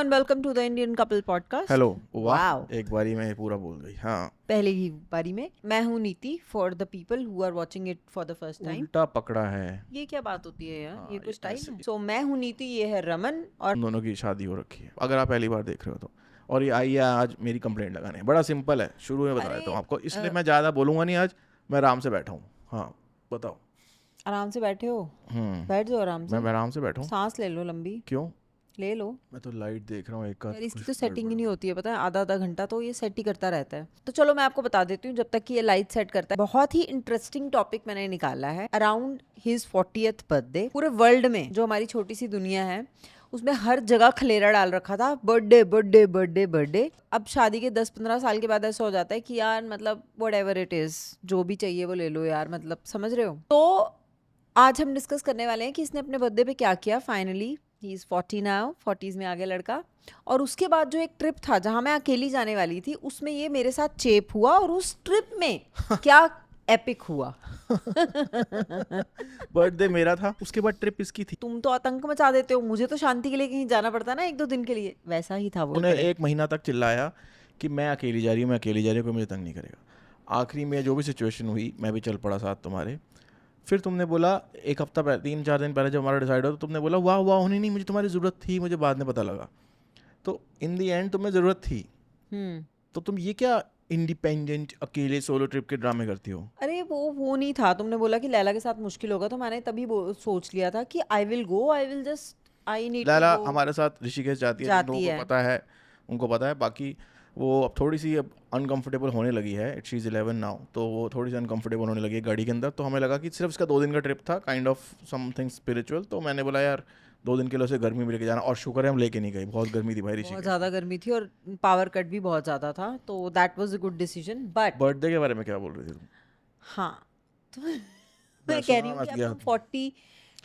and welcome to the Indian Couple Podcast. Hello. वाह, Wow. एक बारी में पूरा बोल गई। हाँ, पहले ही बारी में मैं हूँ नीति for the people who are watching it for the first time. उल्टा पकड़ा है। ये क्या बात होती है यार? हाँ, ये कुछ ये स्टाइल ऐसे है? ही। So मैं हूँ नीति, ये है रमन और हम दोनों की शादी हो रखी है, अगर आप पहली बार देख रहे हो तो। और ये आई है आज मेरी कंप्लेंट लगाने। बड़ा सिंपल है, शुरू में बता अरे, देता हूँ आपको, इसलिए मैं ज़्यादा बोलूँगा नहीं आज। मैं आराम से बैठा हूँ। हाँ, बताओ। आराम से बैठे हो? बैठ जाओ आराम से। मैं आराम से बैठा हूँ। सांस ले लो लंबी, क्यों? ले लो मैं तो लाइट देख रहा हूँ एक यार। इसकी तो सेटिंग ही नहीं होती है, पता है? आधा आधा घंटा तो ये सेट ही करता रहता है। तो चलो मैं आपको बता देती हूँ जब तक कि ये लाइट सेट करता है। बहुत ही इंटरेस्टिंग टॉपिक मैंने निकाला है अराउंड हिज 40th बर्थडे। पूरे वर्ल्ड में जो हमारी छोटी सी दुनिया है उसमें हर जगह खलेरा डाल रखा था, बर्थडे बर्थडे बर्थडे बर्थडे। अब शादी के 10-15 साल के बाद ऐसा हो जाता है कि यार मतलब व्हाटएवर इट इज, जो भी चाहिए वो ले लो यार, मतलब समझ रहे हो। तो आज हम डिस्कस करने वाले हैं कि इसने अपने बर्थडे पे क्या किया। Finally he is 40 now, 40s में आ गया लड़का। और उसके बाद जो एक ट्रिप था जहां मैं अकेली जाने वाली थी, उसमें ये मेरे साथ चेप हुआ। और उस ट्रिप में क्या एपिक हुआ। बर्थडे मेरा था, उसके बाद ट्रिप इसकी थी। तुम तो आतंक मचा देते हो, मुझे तो शांति के लिए कहीं जाना पड़ता है ना 1-2 दिन के लिए। वैसा ही था वो उन्हें ट्रिप। 1 महीना तक चिल्लाया कि मैं अकेली जा रही हूँ, मैं अकेली जा रही हूँ, कोई मुझे तंग नहीं करेगा। आखिरी में जो भी सिचुएशन हुई, मैं भी चल पड़ा साथ तुम्हारे। फिर तुमने बोला 1 हफ्ता पहले, 3-4 दिन पहले जब हमारा डिसाइड हो, तो तुमने बोला वाह वाह होनी नहीं, मुझे तुम्हारी ज़रूरत थी। मुझे बाद में पता लगा, तो इन दी एंड तुम्हें ज़रूरत थी। तो तुम ये क्या इंडिपेंडेंट अकेले सोलो ट्रिप के ड्रामे करती हो? अरे वो नहीं था। तुमने बोला कि लैला के साथ मुश्किल होगा, तो मैंने तभी सोच लिया था कि I will go, I will just, I need Laila to go. हमारे साथ ऋषिकेश जाती है, तुम लोगों को पता है, उनको पता है। बाकी वो अब थोड़ी सी अब अनकंफर्टेबल होने लगी है। शी इज़ 11 नाउ, तो वो थोड़ी सी अनकंफर्टेबल होने लगी है गाड़ी के अंदर। तो हमें लगा कि सिर्फ इसका 2 दिन का ट्रिप था, काइंड ऑफ समथिंग स्पिरिचुअल। तो मैंने बोला यार 2 दिन के लिए उसे गर्मी में लेके जाना। और शुक्र है हम लेके नहीं गए, बहुत गर्मी थी भाई बहुत ऋषिकेश। ज़्यादा गर्मी थी और पावर कट भी बहुत ज़्यादा था, तो that was a good decision. But birthday के बारे में क्या बोल रही थी तुम? हाँ, तो मैं मैं कह रही सुना हूँ मत कि अब गया। तुम 40,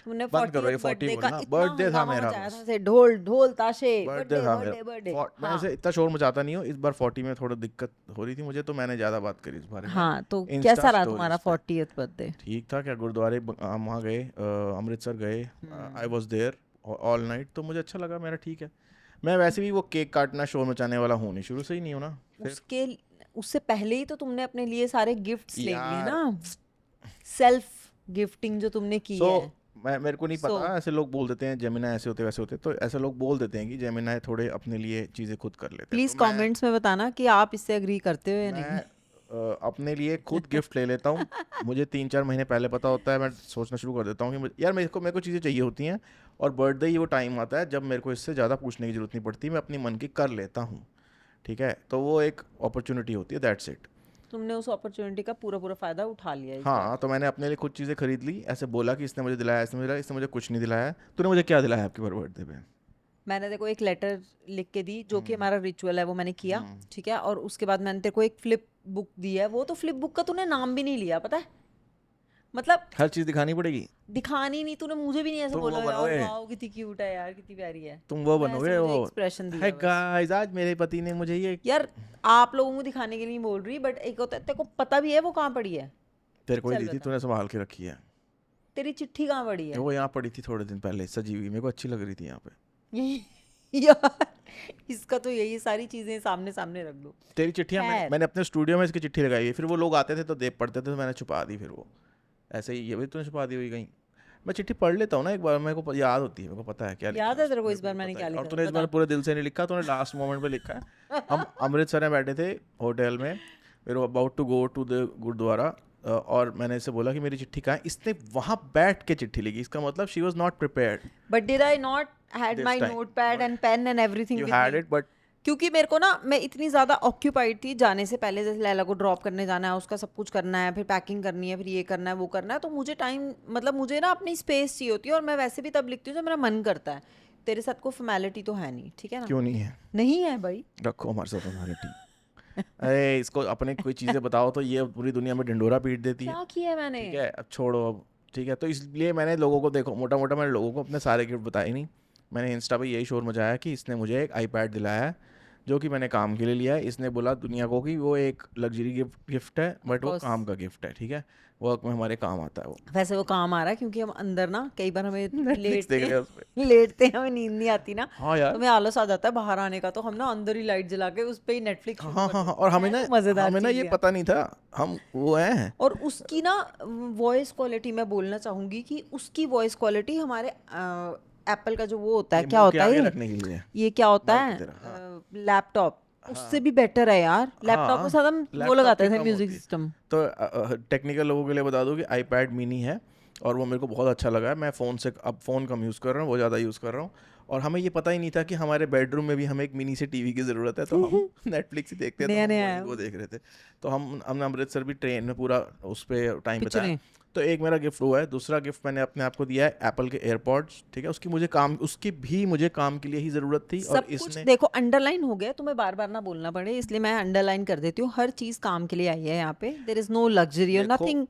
तुमने बंद करो ये 40th 40 बर्थडे का बोलना। इतना बर्थडे था हंगामा मेरा मचाया बस। था, से ढोल ढोल ताशे, बर्थडे बर्थडे था बर्थडे मेरा। बर्थडे। मैं हाँ ऐसे इतना शोर मचाता नहीं हूँ। इस बार 40 में थोड़ा दिक्कत हो रही थी मुझे, तो मैंने ज़्यादा बात करी इस बारे में हाँ, तो इंस्टा कैसा रहा स्टोरीज तुम्हारा पे। 40th birthday? ठीक था क्या, गुरुद्वारे हम वहाँ गए, अमृतसर गए। I was there all night, तो मुझे अच्छा लगा, मेरा ठीक है। मैं वैसे भी वो केक काटना शोर मचाने वाला हूँ नहीं, शुरू से ही नहीं हूँ ना। फिर उसके उससे पहले ही तो तुमने अपने लिए सारे गिफ्ट्स ले लिए यार, ना। सेल्फ गिफ्टिंग जो तुमने की सो है। मेरे को नहीं पता, ऐसे लोग बोल देते हैं जेमिना ऐसे होते वैसे होते, तो ऐसे लोग बोल देते हैं कि जेमिना थोड़े अपने लिए चीज़ें खुद कर लेते हैं। प्लीज तो कमेंट्स में बताना कि आप इससे एग्री करते हो या मैं नहीं। अपने लिए खुद गिफ्ट ले लेता हूँ। मुझे 3-4 महीने पहले पता होता है, मैं सोचना शुरू कर देता हूँ कि यार मेरे को चीज़ें चाहिए होती हैं। और बर्थडे ही वो टाइम आता है जब मेरे को इससे ज़्यादा पूछने की ज़रूरत नहीं पड़ती, मैं अपनी मन की कर लेता हूँ। ठीक है, तो वो एक अपॉर्चुनिटी होती है, दैट्स इट। तुमने उस अपॉर्चुनिटी का पूरा पूरा फायदा उठा लिया इस हाँ, बार। तो मैंने अपने लिए खुद चीज़ें खरीद ली। ऐसे बोला कि इसने मुझे दिलाया, इसने मुझे दिलाया, इसने मुझे कुछ नहीं दिलाया। तूने मुझे क्या दिलाया आपके बर्थडे पे? मैंने तेरे को एक लेटर लिख के दी, जो कि हमारा रिचुअल है, वो मैंने किया। ठीक है, और उसके बाद मैंने तेरे को एक फ्लिप बुक दी है। वो तो फ्लिप बुक का तूने नाम भी नहीं लिया, पता है? मतलब हर चीज़ दिखानी पड़ेगी। दिखानी नहीं, तूने मुझे भी नहीं ऐसे तुम बोला वो यार बनोगे, वाओ कितनी क्यूट है यार, कितनी प्यारी है। तुम वो तूने ऐसे बनोगे मुझे वो, एक्सप्रेशन हाय दिया बस। गाइस आज मेरे पति ने मुझे ये। यार आप लोगों को दिखाने के लिए नहीं बोल रही, बट एक होता है, तेरे को पता भी है वो कहाँ पड़ी है। तेरे को ही चल दी थी, बता, तूने संभाल के रखी है। तेरी चिट्ठी कहाँ पड़ी है? वो यहाँ पड़ी थी थोड़े दिन पहले, सजी हुई, मेरे को अच्छी लग रही थी यहाँ पे। यार इसका तो यही सारी चीजें सामने सामने रख दो। तेरी चिट्ठियाँ खैर। मैंने अपने स्टूडियो में इसकी चिट्ठी लगाई है, फिर वो लोग आते थे तो देख पढ़ते थे, तो मैंने छुपा दी। फिर वो ऐसे ही, ये भी तूने छुपा दी हुई कहीं। मैं चिट्ठी पढ़ लेता हूँ ना एक बार, मेरे को याद होती है, मेरे को पता है क्या लिखा याद है है तेरे उसमें, को मेरे इस को बार भी मैंने पता क्या है। और लिखा तूने है? इस बार बता। पूरे दिल से नहीं लिखा, तूने लास्ट मोमेंट पे लिखा है। हम अमृतसर में बैठे थे होटल में, we were about to go to the gurdwara, और मैंने इससे बोला कि मेरी चिट्ठी कहाँ है। इसने वहाँ बैठ के चिट्ठी लिखी, इसका मतलब she was not prepared but did I not had this my time. Note pad and pen and everything you with had me? It, but क्योंकि मेरे को ना, मैं इतनी ज़्यादा ऑक्यूपाइड थी जाने से पहले। जैसे लैला को ड्रॉप करने जाना है, उसका सब कुछ करना है, फिर पैकिंग करनी है, फिर ये करना है वो करना है, तो मुझे टाइम, मतलब मुझे ना अपनी स्पेस चाहिए होती है। और मैं वैसे भी तब लिखती हूँ जब मेरा मन करता है। तेरे साथ कोई फॉर्मेलिटी तो है नहीं, ठीक है ना? क्यों नहीं है? नहीं है भाई। रखो हमारे साथ हमारी टीम। अरे इसको अपने कोई चीज़ें बताओ तो ये पूरी दुनिया में ढिंडोरा पीट देती है। क्या किया है मैंने? ठीक है, अब छोड़ो अब। ठीक है, तो इसलिए मैंने लोगों को, देखो मोटा मोटा मैंने लोगों को अपने सारे गिफ्ट बताए नहीं। मैंने इंस्टा पे यही शोर मचाया कि इसने मुझे एक आईपैड दिलाया है, जो कि मैंने काम के लिए लिया है। इसने बोला दुनिया को कि वो एक लग्जरी गिफ्ट है, बट वो course. काम का गिफ्ट है, ठीक है, वर्क में हमारे काम आता है वो। वैसे वो काम आ रहा है क्योंकि हम अंदर ना कई बार हमें नेटफ्लिक्स देख रहे हैं उसमें। लेटते हैं, हमें नींद नहीं आती ना, हाँ तो यार, हमें आलस आ जाता है बाहर आने का, तो हम ना अंदर ही लाइट जला के उस पे ही नेटफ्लिक्स शुरू हाँ कर हाँ हाँ, देते और हैं। हमें ना तो मजेदार हमें ना चीज ये है। पता नहीं था हम वो हैं। और उसकी ना वॉइस क्वालिटी, मैं बोलना चाहूंगी कि उसकी वॉइस क्वालिटी हमारे एप्पल का जो वो होता है, ये क्या मुंह के होता है आगे रखने के लिए ये क्या होता माइक है की तरह, हाँ लैपटॉप, उससे हाँ भी बेटर है यार। लैपटॉप के हाँ, साथ हम वो लैपटॉप लगाते की थे कम म्यूजिक होती है। सिस्टम। तो टेक्निकल लोगों के लिए बता दूं कि आईपैड मिनी है और वो मेरे को बहुत अच्छा लगा है। मैं फ़ोन से अब फ़ोन कम यूज़ कर रहा हूँ, वो ज़्यादा यूज़ कर रहा हूँ। और हमें ये पता ही नहीं था कि हमारे बेडरूम में भी हमें एक मिनी से टीवी की ज़रूरत है, तो हम नेटफ्लिक्स ही देखते हैं, तो नया हम नया वही है वो देख रहे थे। तो हमने अमृतसर भी ट्रेन में पूरा उस पर टाइम बिताया। पिछड़े। तो एक मेरा गिफ्ट हुआ है। दूसरा गिफ्ट मैंने अपने आप को दिया है एप्पल के एयरपॉड्स, ठीक है, उसकी भी मुझे काम के लिए ही ज़रूरत थी, और सब कुछ इसने देखो अंडरलाइन हो गया, तुम्हें बार बार ना बोलना पड़े, इसलिए मैं अंडरलाइन कर देती हूँ। हर चीज काम के लिए आई है यहाँ पे, देर इज नो लग्जरी और देखो नथिंग,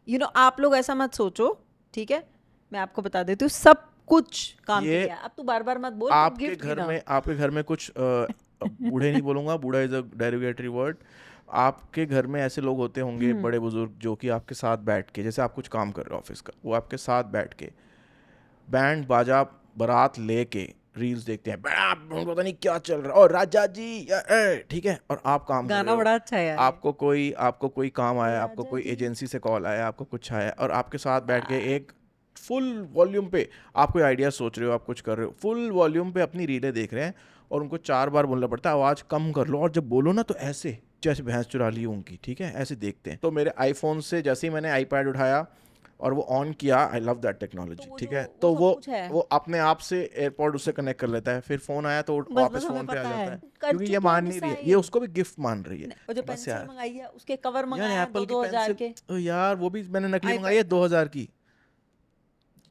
यू नो। आप लोग ऐसा मत सोचो, ठीक है, मैं आपको बता देती हूँ, सब कुछ काम के ये लिए है। अब तू बार बार मत बोल, तू गिफ्ट गिना। आपके घर में कुछ बूढ़े नहीं बोलूंगा, बूढ़ा इज अ डेरिवेटरी वर्ड। आपके घर में ऐसे लोग होते होंगे बड़े बुजुर्ग जो कि आपके साथ बैठ के, जैसे आप कुछ काम कर रहे हो ऑफिस का, वो आपके साथ बैठ के बैंड बाजा बारात लेके रील्स देखते हैं, पता नहीं क्या चल रहा है, और राजा जी ठीक है, और आप काम कर रहे गाना हो। बड़ा अच्छा है यार ये। आपको कोई काम आया, आपको राजा कोई जी। एजेंसी से कॉल आया, आपको कुछ आया, और आपके साथ बैठ के एक फुल वॉल्यूम पे आप कोई आइडिया सोच रहे हो, आप कुछ कर रहे हो, फुल वॉल्यूम पे अपनी रीलें देख रहे हैं, और उनको 4 बार बोलना पड़ता है आवाज़ कम कर लो, और जब बोलो ना तो ऐसे जैसे भैंस चुरा ली हो उनकी, ठीक है, ऐसे देखते हैं। तो मेरे आईफोन से जैसे ही मैंने आईपैड उठाया और वो ऑन किया, आई लव दैट टेक्नोलॉजी, वो ठीक जो है, वो तो सब कुछ है, वो अपने आप से एयरपॉड उससे कनेक्ट कर लेता है, फिर फ़ोन आया तो बस वापस बस हमें फ़ोन पे आ पता है, जाता है, कर क्योंकि ये चुके हैं मान नहीं रही है, ये डिसाइड। उसको भी गिफ्ट मान रही है। और जो बस पेंसिल यार, मंगाई है उसके कवर यार मंगाए हैं एप्पल की 2-2000 पेंसिल, के, ओ यार वो भी मैंने नकली मंगाई है आईपैड 2000 की,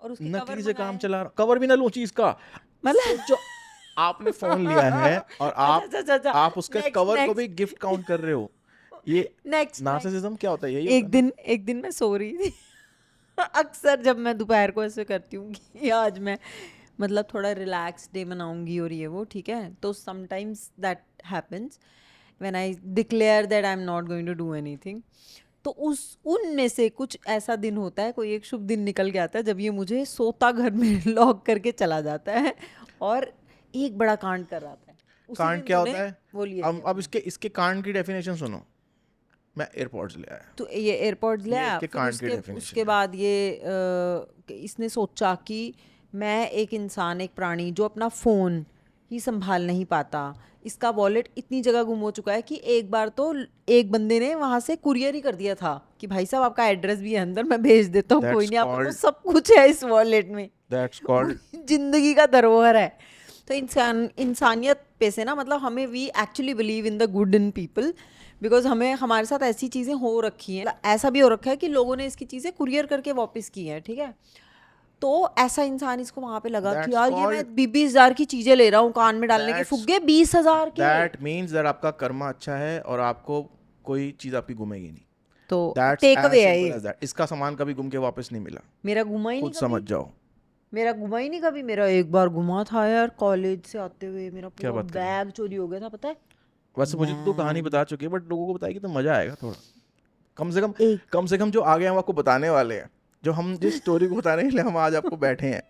और उसके कवर नकली से मंगाए काम हैं। चला रहा, कवर भी ना लूं चीज़ का। मतलब सोचो, आपने फ़ोन लिया है और अच्छा अच्छा अच्छा अच्छा, आप उसके नेक्स्ट कवर को भी नेक्स्ट गिफ्ट काउंट कर रहे हो। ये नेक्स्ट नेक्स्ट। नार्सिसिज्म क्या होता है, यही होता है ना। एक दिन मैं सो रही थी अक्सर जब मैं दोपहर को ऐसे करती हूँ कि आज मैं मतलब थोड़ा रिलैक्स डे मनाऊंगी और ये वो, ठीक है, तो sometimes that happens when I declare that I am not going to do anything. तो उस उनमें से कुछ ऐसा दिन होता है, कोई एक शुभ दिन निकल के आता है जब ये मुझे सोता घर में लॉक करके चला जाता है और एक बड़ा कांड कर रहा था। उसी कांड दिन क्या तूने होता है? वो लिया ही अब अपना। इसके कांड की डेफिनेशन सुनो। मैं एयरपॉड्स ले आया, तो ये एयरपॉड्स ले ये आया, इसके फिर कांड की उसके डेफिनेशन उसके है। बाद ये कि इसने सोचा कि मैं एक इंसान, एक प्राणी जो अपना फ़ोन ही संभाल नहीं पाता, इसका वॉलेट इतनी जगह गुम हो चुका है कि एक बार तो एक बंदे ने वहाँ से कुरियर ही कर दिया था कि भाई साहब आपका एड्रेस भी है अंदर, मैं भेज देता हूँ, कोई दैट्स नहीं, आपका तो कॉल्ड सब कुछ है इस वॉलेट में। दैट्स कॉल्ड जिंदगी का धरोहर है। तो इंसानियत पे से ना, मतलब हमें we actually believe in the good in people, because हमें हमारे साथ ऐसी चीज़ें हो रखी हैं, ऐसा भी हो रखा है कि लोगों ने इसकी चीज़ें कुरियर करके वापस की हैं, ठीक है। तो ऐसा इंसान इसको वहां पे लगा कि दैट्स यार ये मैं कॉल्ड 20,000 की चीज़ें ले रहा हूँ कान में डालने के दैट्स फुग्गे 20,000 के। दैट मीन्स दैट आपका कर्मा अच्छा है और आपको कोई चीज़ आपकी गुमेगी नहीं। तो दैट्स टेक एज अवे है सिंपल ये। As that. इसका सामान कभी गुम के वापस नहीं मिला, मेरा घुमा ही नहीं खुद समझ कभी, जाओ। मेरा घुमा ही नहीं कभी। मेरा एक बार घुमा था यार, कॉलेज से आते हुए मेरा क्या पूरा बात कर रहे हो? बैग चोरी हो गया था, पता है। वैसे मुझे तो कहानी बैग बता चुकी है, बट लोगों को बताएगी तो मज़ा आएगा थोड़ा। कम से कम एक कम से कम जो आगे हम आपको बताने वाले हैं, जो हम जिस स्टोरी को बताने के लिए हम आज आपको बैठे हैं,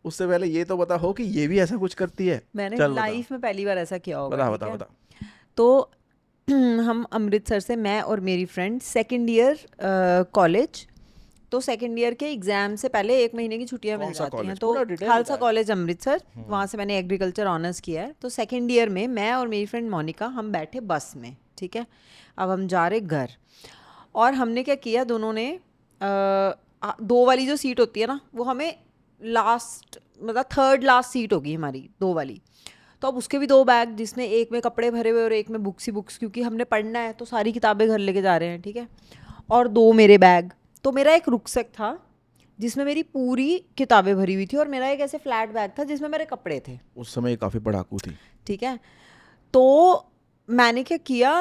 उससे पहले ये तो बता हो कि ये भी ऐसा कुछ करती है। मैंने चल बता लाइफ में पहली बार ऐसा किया होगा, बता ठीक बता है। बता। तो हम अमृतसर से, मैं और मेरी फ्रेंड, सेकेंड ईयर कॉलेज, तो सेकेंड ईयर के एग्जाम से पहले 1 महीने की छुट्टियां कौन मिल सा जाती हैं। कॉलेज? तो पूरा डिटेल खालसा बता। कॉलेज अमृतसर, वहाँ से मैंने एग्रीकल्चर ऑनर्स किया है। तो सेकेंड ईयर में मैं और मेरी फ्रेंड मोनिका हम बैठे बस में, ठीक है, अब हम जा रहे घर, और हमने क्या किया, दोनों ने 2 वाली जो सीट होती है ना, वो हमें लास्ट, मतलब थर्ड लास्ट सीट होगी हमारी 2 वाली। तो अब उसके भी 2 बैग, जिसमें एक में कपड़े भरे हुए और एक में बुक्स ही बुक्स, क्योंकि हमने पढ़ना है तो सारी किताबें घर लेके जा रहे हैं, ठीक है, और 2 मेरे बैग। तो मेरा एक रुकसैक था जिसमें मेरी पूरी किताबें भरी हुई थी, और मेरा एक ऐसे फ्लैट बैग था जिसमें मेरे कपड़े थे, उस समय काफ़ी पढ़ाकू थी। ठीक है। तो मैंने क्या किया,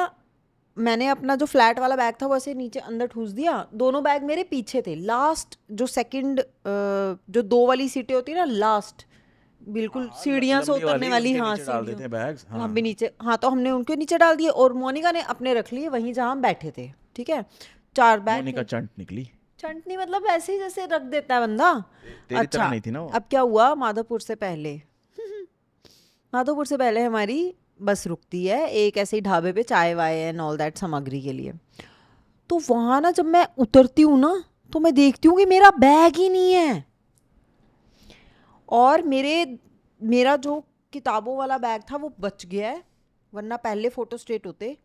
मैंने अपना जो फ्लैट वाला बैग था वो ऐसे नीचे अंदर ठूस दिया। दोनों बैग मेरे पीछे थे, लास्ट जो सेकंड जो 2 वाली सीटें होती है ना, लास्ट बिल्कुल सीढ़ियां से लंबी उतरने वाली, उनके हाँ नीचे डाल सीढ़ियों, देते हैं बैग्स। हाँ हम भी नीचे, हाँ तो हमने उनके नीचे डाल दिए और मोनिका ने अपने रख लिए वहीं जहाँ हम बैठे थे, ठीक है, 4 बैग मोनिका थे। चंट निकली। चंटनी मतलब ऐसे ही जैसे रख देता है बंदा। तेरी तरह अच्छा, नहीं थी ना वो। अब क्या हुआ, माधोपुर से पहले माधोपुर से पहले हमारी बस रुकती है एक ऐसे ही ढाबे पे, चाय वाय एंड ऑल दैट सामग्री के लिए। तो वहाँ ना जब मैं उतरती हूँ ना तो मैं देखती हूँ कि मेरा बैग ही नहीं है, और मेरा जो किताबों वाला बैग था वो बच गया है, वरना पहले फ़ोटो स्टेट होते।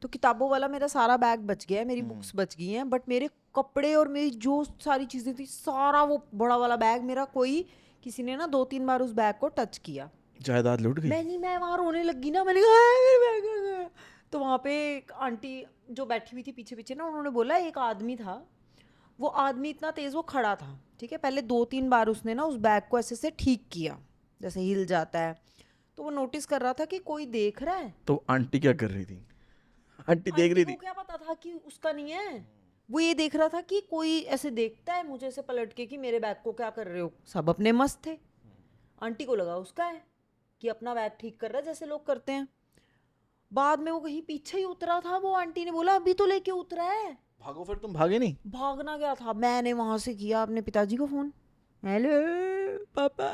तो किताबों वाला मेरा सारा बैग बच गया है, मेरी बुक्स बच गई हैं, बट मेरे कपड़े और मेरी जो सारी चीज़ें थी सारा वो बड़ा वाला बैग मेरा, कोई किसी ने ना 2-3 बार उस बैग को टच किया। जायदाद लूट गई। मैं वहाँ रोने लगी ना, मैंने कहा "हाय, मेरे बैग आ गया।" तो वहाँ पे एक आंटी जो बैठी हुई थी पीछे पीछे ना, उन्होंने बोला एक आदमी था, वो आदमी इतना तेज़ वो खड़ा था, ठीक है, पहले 2-3 बार उसने ना उस बैग को ऐसे से ठीक किया जैसे हिल जाता है, तो वो नोटिस कर रहा था कि कोई देख रहा है। तो आंटी क्या कर रही थी? आंटी देख आंटी रही को थी। क्या पता था कि उसका नहीं है, वो ये देख रहा था कि कोई ऐसे देखता है मुझे ऐसे पलट के कि मेरे बैग को क्या कर रहे हो, सब अपने मस्त थे। आंटी को लगा उसका है कि अपना बैग ठीक कर रहा है जैसे लोग करते हैं। बाद में वो कहीं पीछे ही उतरा था, वो आंटी ने बोला अभी तो लेके उतरा है। भागो फिर, तुम भागे नहीं? भागना क्या था, मैंने वहां से किया अपने पिताजी को फोन, हेलो पापा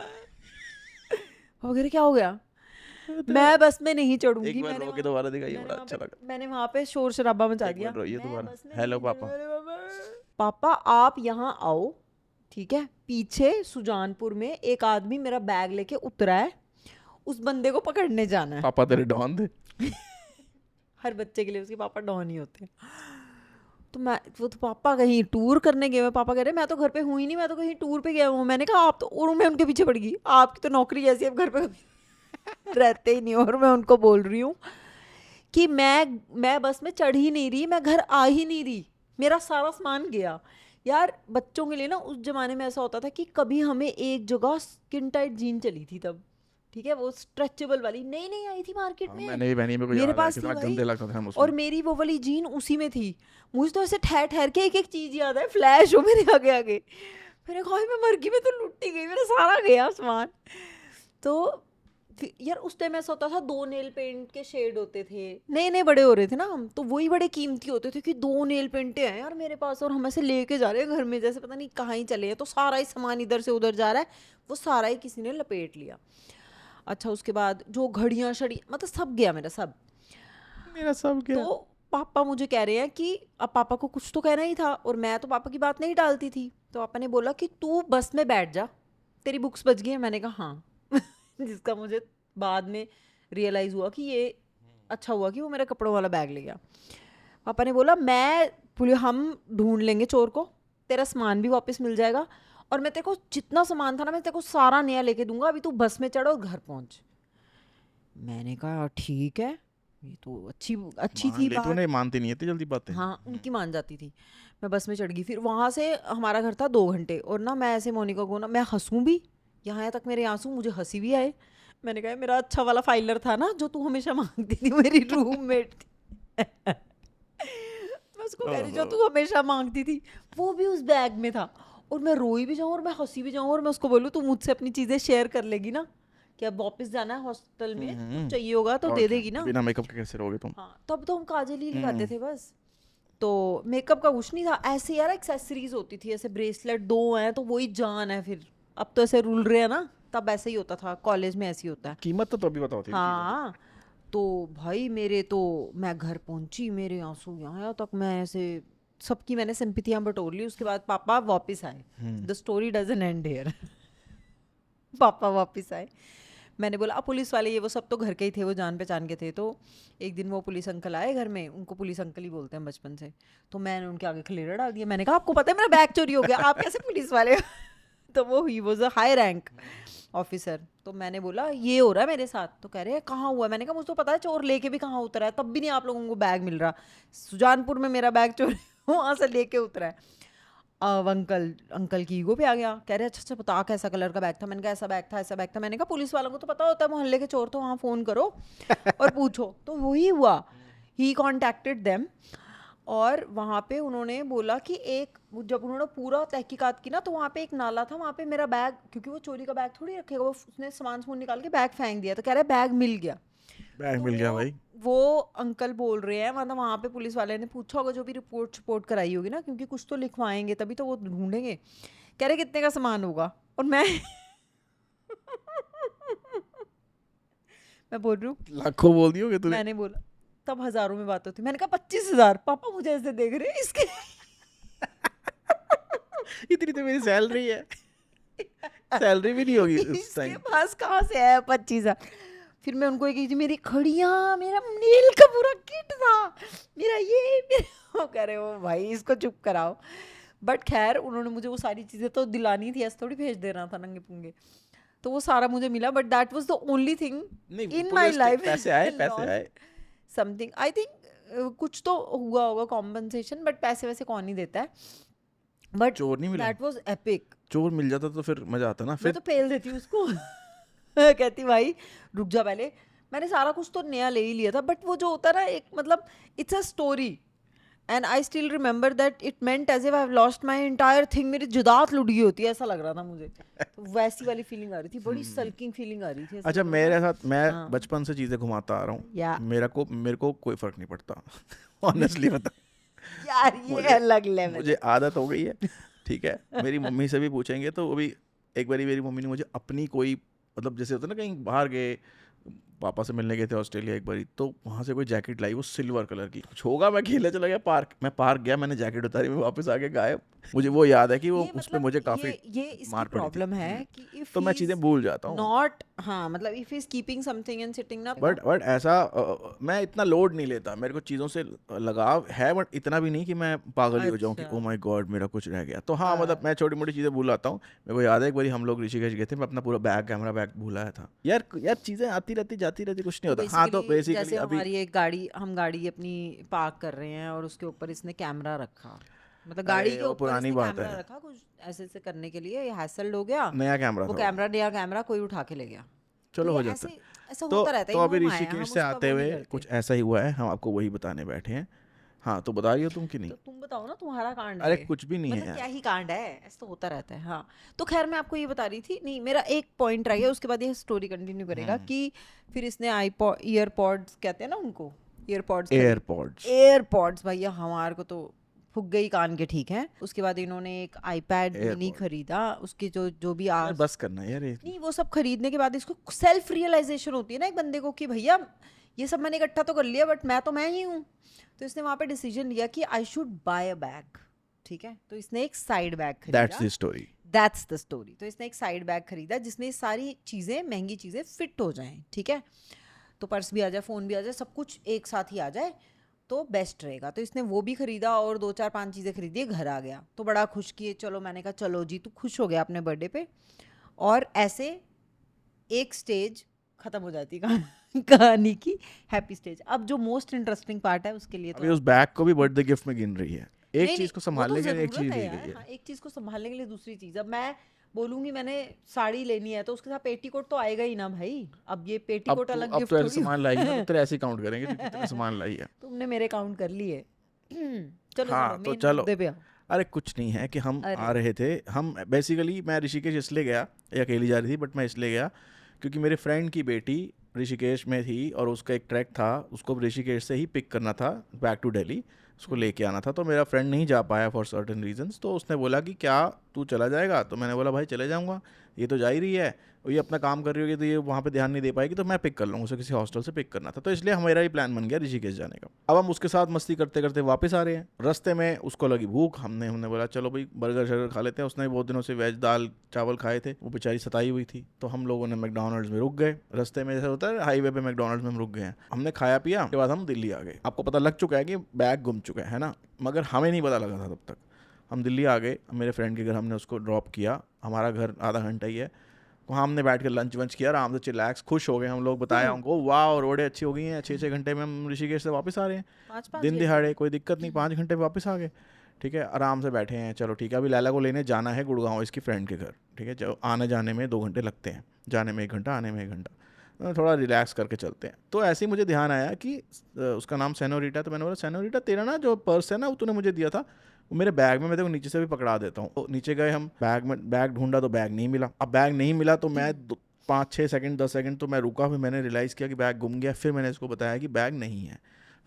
वगैरह, क्या हो गया, मैं बस में नहीं चढ़ूंगी। एक बार रो के दोबारा दिखाइए, बड़ा अच्छा लगा। मैंने वहां पे शोर शराबा मचा एक दिया, बार रोइए मैं दोबारा। बस में हेलो नहीं पापा। पापा आप यहाँ आओ, ठीक है, पीछे सुजानपुर में एक आदमी मेरा बैग लेके उतरा है, उस बंदे को पकड़ने जाना है। पापा तेरे डॉन थे। हर बच्चे के लिए उसके पापा डॉन ही होते हैं। तो मैं, वो तो पापा कहीं टूर करने गए हुए, पापा कह रहे मैं तो घर पे हूँ ही नहीं, मैं तो कहीं टूर पे गया हूँ। मैंने कहा आप तो, और मैं उनके पीछे पड़ गई, आपकी तो नौकरी ऐसी, अब घर पे रहते ही नहीं। और मैं उनको बोल रही हूँ कि मैं बस में चढ़ ही नहीं रही, मैं घर आ ही नहीं रही, मेरा सारा सामान गया। यार बच्चों के लिए ना उस जमाने में ऐसा होता था कि कभी हमें एक जगह स्किन टाइट जीन चली थी तब, ठीक है, वो स्ट्रेचेबल वाली नई नई आई थी मार्केट में, मैंने भी पहनी, मेरे को मेरे याद है पास थी कितना भाई, गंदे लगता था हम और उसमें। मेरी वो वाली जीन उसी में थी। मुझे तो ऐसे ठहर ठहर के एक एक चीज याद है, फ्लैश हो मेरे आगे आगे, मैंने कहा मैं मर गई, मैं तो लुट्टी गई, मेरा सारा गया सामान। तो यार उस टाइम ऐसा होता था, 2 नेल पेंट के शेड होते थे, नए नए बड़े हो रहे थे ना हम, तो वही बड़े कीमती होते थे कि 2 नेल पेंटे हैं यार मेरे पास, और हम ऐसे लेके जा रहे हैं घर में जैसे पता नहीं कहाँ ही चले हैं, तो सारा ही सामान इधर से उधर जा रहा है, वो सारा ही किसी ने लपेट लिया। अच्छा उसके बाद जो घड़ियाँ शड़ी, मतलब सब गया मेरा सब। मेरा सब गया। तो पापा मुझे कह रहे हैं कि अब पापा को कुछ तो कहना ही था, और मैं तो पापा की बात नहीं डालती थी, तो पापा ने बोला कि तू बस में बैठ जा, तेरी बुक्स बच गई हैं। मैंने कहा हाँ जिसका मुझे बाद में रियलाइज़ हुआ कि ये अच्छा हुआ कि वो मेरा कपड़ों वाला बैग ले गया। पापा ने बोला हम ढूंढ लेंगे चोर को, तेरा सामान भी वापस मिल जाएगा, और मैं तेरे को जितना सामान था ना मैं तेरे को सारा नया लेके दूंगा, अभी तू बस में चढ़ और घर पहुंच। मैंने कहा ठीक है, ये तो अच्छी अच्छी मान थी ले, बात। तूने मानती नहीं है इतनी जल्दी बातें। हाँ उनकी मान जाती थी। मैं बस में चढ़ गई, फिर वहाँ से हमारा घर था 2 घंटे, और ना मैं ऐसे मोनिका को ना, मैं हंसूँ भी, यहाँ तक मेरे आंसू, मुझे हंसी भी आए। मैंने कहा मेरा अच्छा वाला फाइलर था ना जो तू हमेशा मांगती थी, मेरी रूममेट थी मैं उसको कह रही जो तू हमेशा मांगती थी, वो भी उस बैग में था। और मैं रोई भी जाऊँ और मैं हंसी भी जाऊँ, और मैं उसको बोलूँ तू मुझसे अपनी चीज़ें शेयर कर लेगी ना, कि अब वापस जाना है हॉस्टल में, कुछ चाहिए होगा तो और दे क्या, देगी ना। बिना मेकअप के कैसे रहोगे तुम? हाँ तब तो हम काजल ही लगाते थे बस, तो मेकअप का कुछ नहीं था। ऐसे यार एक्सेसरीज होती थी, ऐसे ब्रेसलेट 2 हैं तो वही जान है। फिर अब तो ऐसे रूल रहे हैं ना, तब ऐसे ही होता था, कॉलेज में ऐसे ही होता है। कीमत तो अभी बताओ थी। हाँ तो भाई मेरे तो, मैं घर पहुंची, मेरे आंसू यहाँ तक, मैं ऐसे सबकी मैंने सिंपथियाँ बटोर ली। उसके बाद पापा वापस आए, the story doesn't and here पापा वापस आए, मैंने बोला अब पुलिस वाले ये वो सब तो घर के ही थे, वो जान पहचान के थे। तो एक दिन वो पुलिस अंकल आए घर में, उनको पुलिस अंकल ही बोलते हैं बचपन से, तो मैंने उनके आगे खलेरा डाल दिया। मैंने कहा आपको पता है मेरा बैग चोरी हो गया, आप कैसे पुलिस वाले तो वो he was a high rank officer. तो मैंने बोला ये हो रहा है मेरे साथ, तो कह रहे हैं कहाँ हुआ। मैंने कहा मुझे तो पता है, चोर लेके भी कहाँ उतरा है, तब भी नहीं आप लोगों को बैग मिल रहा, सुजानपुर में मेरा बैग चोरी वहाँ से लेके उतरा है। अब अंकल की ईगो पे आ गया, कह रहे अच्छा बता कैसा कलर का बैग था। मैंने कहा ऐसा बैग था, ऐसा बैग था। मैंने कहा पुलिस वालों को तो पता होता है, मोहल्ले के चोर, तो वहाँ फ़ोन करो और पूछो। तो वही हुआ, ही कॉन्टैक्टेड देम। और वहाँ पे उन्होंने बोला कि एक जब उन्होंने पूरा तहकीकात की ना तो वहाँ पे एक नाला था, वहाँ पे मेरा बैग, क्योंकि वो चोरी का बैग थोड़ी रखेगा, वो उसने सामान निकाल के बैग फेंक दिया, तो कह रहा है बैग मिल गया। बैग तो मिल गया भाई। वो अंकल बोल रहे हैं, मतलब वहाँ पे पुलिस वाले ने पूछा होगा जो भी रिपोर्ट कराई होगी ना, क्योंकि कुछ तो लिखवाएंगे तभी तो वो ढूंढेंगे। कह रहे कितने का सामान होगा, और मैं मैं बोल रही हूँ, लाखों बोल दियोगे तूने? मैंने बोला तब हजारों में बात होती, मैंने कहा 25,000। पापा मुझे ऐसे देख रहे हैं इसके इतनी तो मेरी सैलरी है। सैलरी भी नहीं होगी उस इसके टाइम। पास कहाँ से है 25,000। फिर मैं उनको एक मेरी घड़ियाँ, मेरा नील का पूरा किट था, मेरा ये मेरा वो कह रहे हो भाई इसको चुप कराओ। बट खैर उन्होंने मुझे वो सारी चीज़ें तो दिलानी थी, ऐसे थोड़ी भेज देना था नंगे पुंगे, तो वो सारा मुझे मिला। But that was the only thing नहीं, इन माय पुलिस लाइफ पैसे आए, पैसे आए। समथिंग आई थिंक कुछ तो हुआ होगा कॉम्पनसेशन, बट पैसे वैसे कौन ही देता है। बट चोर नहीं मिला? That was epic. चोर मिल जाता तो फिर मजा आता ना मैं फिर। तो पेल देती हूँ उसको कहती भाई रुक जा पहले, मैंने सारा कुछ तो नया ले ही लिया था, बट वो जो होता है ना एक मतलब it's a story, and I still remember that it meant as if I have lost my entire thing, मेरी जायदाद लुट गई होती है ऐसा लग रहा था मुझे। तो वैसी वाली फीलिंग आ रही थी, बड़ी सल्किंग फीलिंग आ रही थी, ऐसा अच्छा, लग रहा मेरे था। साथ, मैं हाँ बचपन से चीजें घुमाता आ रहा या हूँ, मेरे को कोई फर्क नहीं पड़ता। ऑनेस्टली बता। यार ये मुझे अलग लेवल मुझे है। आदत हो गई है, ठीक है। मेरी मम्मी से भी पूछेंगे तो वो भी, एक बारी मेरी मम्मी ने मुझे अपनी कोई, मतलब जैसे होता है ना कहीं बाहर गए, पापा से मिलने गए थे ऑस्ट्रेलिया एक बारी, तो वहाँ से कोई जैकेट लाई, वो सिल्वर कलर की कुछ होगा, मैं खेलने चला गया पार्क, मैं पार्क गया, मैंने जैकेट उतारी, मैं वापस आके गायब। मुझे वो याद है कि वो ये उस पे मतलब मुझे काफी ये इसकी मार पड़ी थी। प्रॉब्लम है कि इफ तो ही मैं इज चीजें भूल जाता हूँ। नॉट, हाँ मतलब if he is keeping something and sitting ना, बट ऐसा मैं इतना लोड नहीं लेता, मेरे को चीज़ों से लगाव है, बट इतना भी नहीं कि मैं पागल ही हो जाऊं कि अच्छा ओ माय गॉड मेरा कुछ रह गया। तो हाँ, मतलब मैं छोटी मोटी चीज़ें भूल आता हूँ। मेरे को याद है एक बारी हम लोग ऋषिकेश गए थे, मैं अपना पूरा बैग, कैमरा बैग भूला आया था। यार यार चीज़ें आती रहती जाती रहती, कुछ नहीं तो होता। हाँ, तो बेसिकली बेसिकली जैसे अभी हमारी एक गाड़ी, हम गाड़ी अपनी पार्क कर रहे हैं और उसके ऊपर इसने कैमरा रखा, मतलब गाड़ी अरे के वो ऊपर पुरानी इसने बात कैमरा है, रखा कुछ ऐसे ऐसे करने के लिए, ये हैसल हो गया, नया कैमरा वो था वो। कैमरा नया कैमरा कोई उठा के ले गया। तो चलो ये हो जाता है। ऐसे ऐसा तो होता रहता है, तो ये अभी मोह माया, ऋषिकेश हम से उसका आते वो नहीं हुए करते। कुछ ऐसा ही हुआ है, हम आपको वही बताने बैठे हैं। हाँ, तो बता रही हो तुम कि नहीं? तो तुम बताओ ना तुम्हारा कांड अरे है, कुछ भी नहीं है मतलब क्या यार। ही कांड है, ऐसा तो होता रहता है। हाँ तो खैर मैं आपको ये बता रही थी, नहीं मेरा एक पॉइंट रह गया, उसके बाद ये स्टोरी कंटिन्यू करेगा कि फिर इसने आईपॉड, ईयरपॉड्स कहते हैं ना उनको, ईयरपॉड्स खरीद, एयरपॉड्स। एयरपॉड्स भैया हमारे को तो फूक गई कान के, ठीक है। उसके बाद इन्होंने एक आईपैड मिनी एयरपॉड खरीदा, उसकी जो जो भी यार बस करना यार ये। नहीं वो सब खरीदने के बाद इसको सेल्फ रियलाइजेशन होती है ना एक बंदे को कि भैया ये सब मैंने इकट्ठा तो कर लिया, बट मैं तो मैं ही हूँ। तो इसने वहाँ पे डिसीजन लिया कि I should buy a bag, ठीक है। तो इसने एक साइड बैग दैट्स खरीदा, the story. That's the story. तो इसने एक साइड बैग खरीदा जिसमें सारी चीज़ें, महंगी चीज़ें फिट हो जाएं, ठीक है। तो पर्स भी आ जाए, फ़ोन भी आ जाए, सब कुछ एक साथ ही आ जाए तो बेस्ट रहेगा। तो इसने वो भी खरीदा और 2 4 5 चीज़ें खरीदी, घर आ गया तो बड़ा खुश किए। चलो मैंने कहा चलो जी तू खुश हो गया अपने बर्थडे पे, और ऐसे एक स्टेज खत्म हो जाती है कहानी की, हैप्पी स्टेज। अब जो मोस्ट इंटरेस्टिंग पार्ट है उसके लिए तो अभी उस बैग को भी बर्थडे गिफ्ट में गिन रही है। एक नहीं चीज को वो तो संभालने के लिए एक ज़रूरत चीज है दी यार, गई हाँ है। एक चीज़ को संभालने के लिए दूसरी चीज़। अब मैं बोलूंगी मैंने साड़ी लेनी है तो उसके साथ पेटीकोट तो आएगा ही ना भाई, अब ये पेटीकोट अलग अब तो गिफ्ट ऐसे थोड़ी सामान लाई है ना, तो तेरे ऐसे काउंट करेंगे तो कितने सामान लाई है। तुमने मेरे काउंट कर लिए चलो चलो हाँ तो मेन चलो। मुद्दे पे आओ। अरे कुछ नहीं है कि हम अरे आ रहे थे, हम बेसिकली, मैं ऋषिकेश इसलिए गया, ये अकेली जा रही थी बट मैं इसलिए गया क्योंकि मेरे फ्रेंड की बेटी ऋषिकेश में थी और उसका एक ट्रैक था, उसको ऋषिकेश से ही पिक करना था बैक टू दिल्ली, उसको लेके आना था। तो मेरा फ्रेंड नहीं जा पाया फॉर सर्टेन रीजंस, तो उसने बोला कि क्या तू चला जाएगा? तो मैंने बोला भाई चले जाऊँगा, ये तो जा ही रही है और ये अपना काम कर रही होगी तो ये वहाँ पे ध्यान नहीं दे पाएगी, तो मैं पिक कर लूँगा, उसे किसी हॉस्टल से पिक करना था। तो इसलिए हमारा ही प्लान बन गया ऋषिकेश जाने का। अब हम उसके साथ मस्ती करते करते वापस आ रहे हैं, रास्ते में उसको लगी भूख, हमने बोला चलो भाई बर्गर शर्गर खा लेते हैं। उसने बहुत दिनों से वेज दाल चावल खाए थे, वो बेचारी सताई हुई थी, तो हम लोगों ने मैकडॉनल्ड्स में रुक गए। रास्ते में जैसे होता है हाईवे पे मैकडॉनल्ड्स में हम रुक गए हैं, हमने खाया पिया, उसके बाद हम दिल्ली आ गए। आपको पता लग चुका है कि बैग गुम चुका है ना, मगर हमें नहीं पता लगा था तब तक। हम दिल्ली आ गए, मेरे फ्रेंड के घर हमने उसको ड्रॉप किया, हमारा घर आधा घंटा ही है, वहाँ हमने बैठ कर लंच वंच किया, आराम से चिलैक्स, खुश हो गए हम लोग। बताया उनको वाह रोडें अच्छी हो गई हैं, 6 6 घंटे में हम ऋषिकेश से वापस आ रहे हैं, 5 5 दिन घंटे दिहाड़े, कोई दिक्कत नहीं, 5 घंटे में वापस आ गए। ठीक है, आराम से बैठे हैं, चलो ठीक है। अभी लैला को लेने जाना है गुड़गांव इसकी फ्रेंड के घर, ठीक है, जो आने जाने में 2 घंटे लगते हैं, जाने में 1 घंटा, आने में 1 घंटा। थोड़ा रिलैक्स करके चलते हैं। तो ऐसे ही मुझे ध्यान आया कि उसका नाम सेनोरिटा, तो मैंने बोला सेनोरिटा तेरा ना जो पर्स है ना वो तूने मुझे दिया था वो मेरे बैग में, मैं देखो नीचे से भी पकड़ा देता हूँ। तो नीचे गए हम, बैग ढूंढा तो बैग नहीं मिला। अब बैग नहीं मिला तो मैं 5-6 सेकंड 10 सेकंड तो मैं रुका, फिर मैंने रियलाइज़ किया कि बैग गुम गया। फिर मैंने इसको बताया कि बैग नहीं है।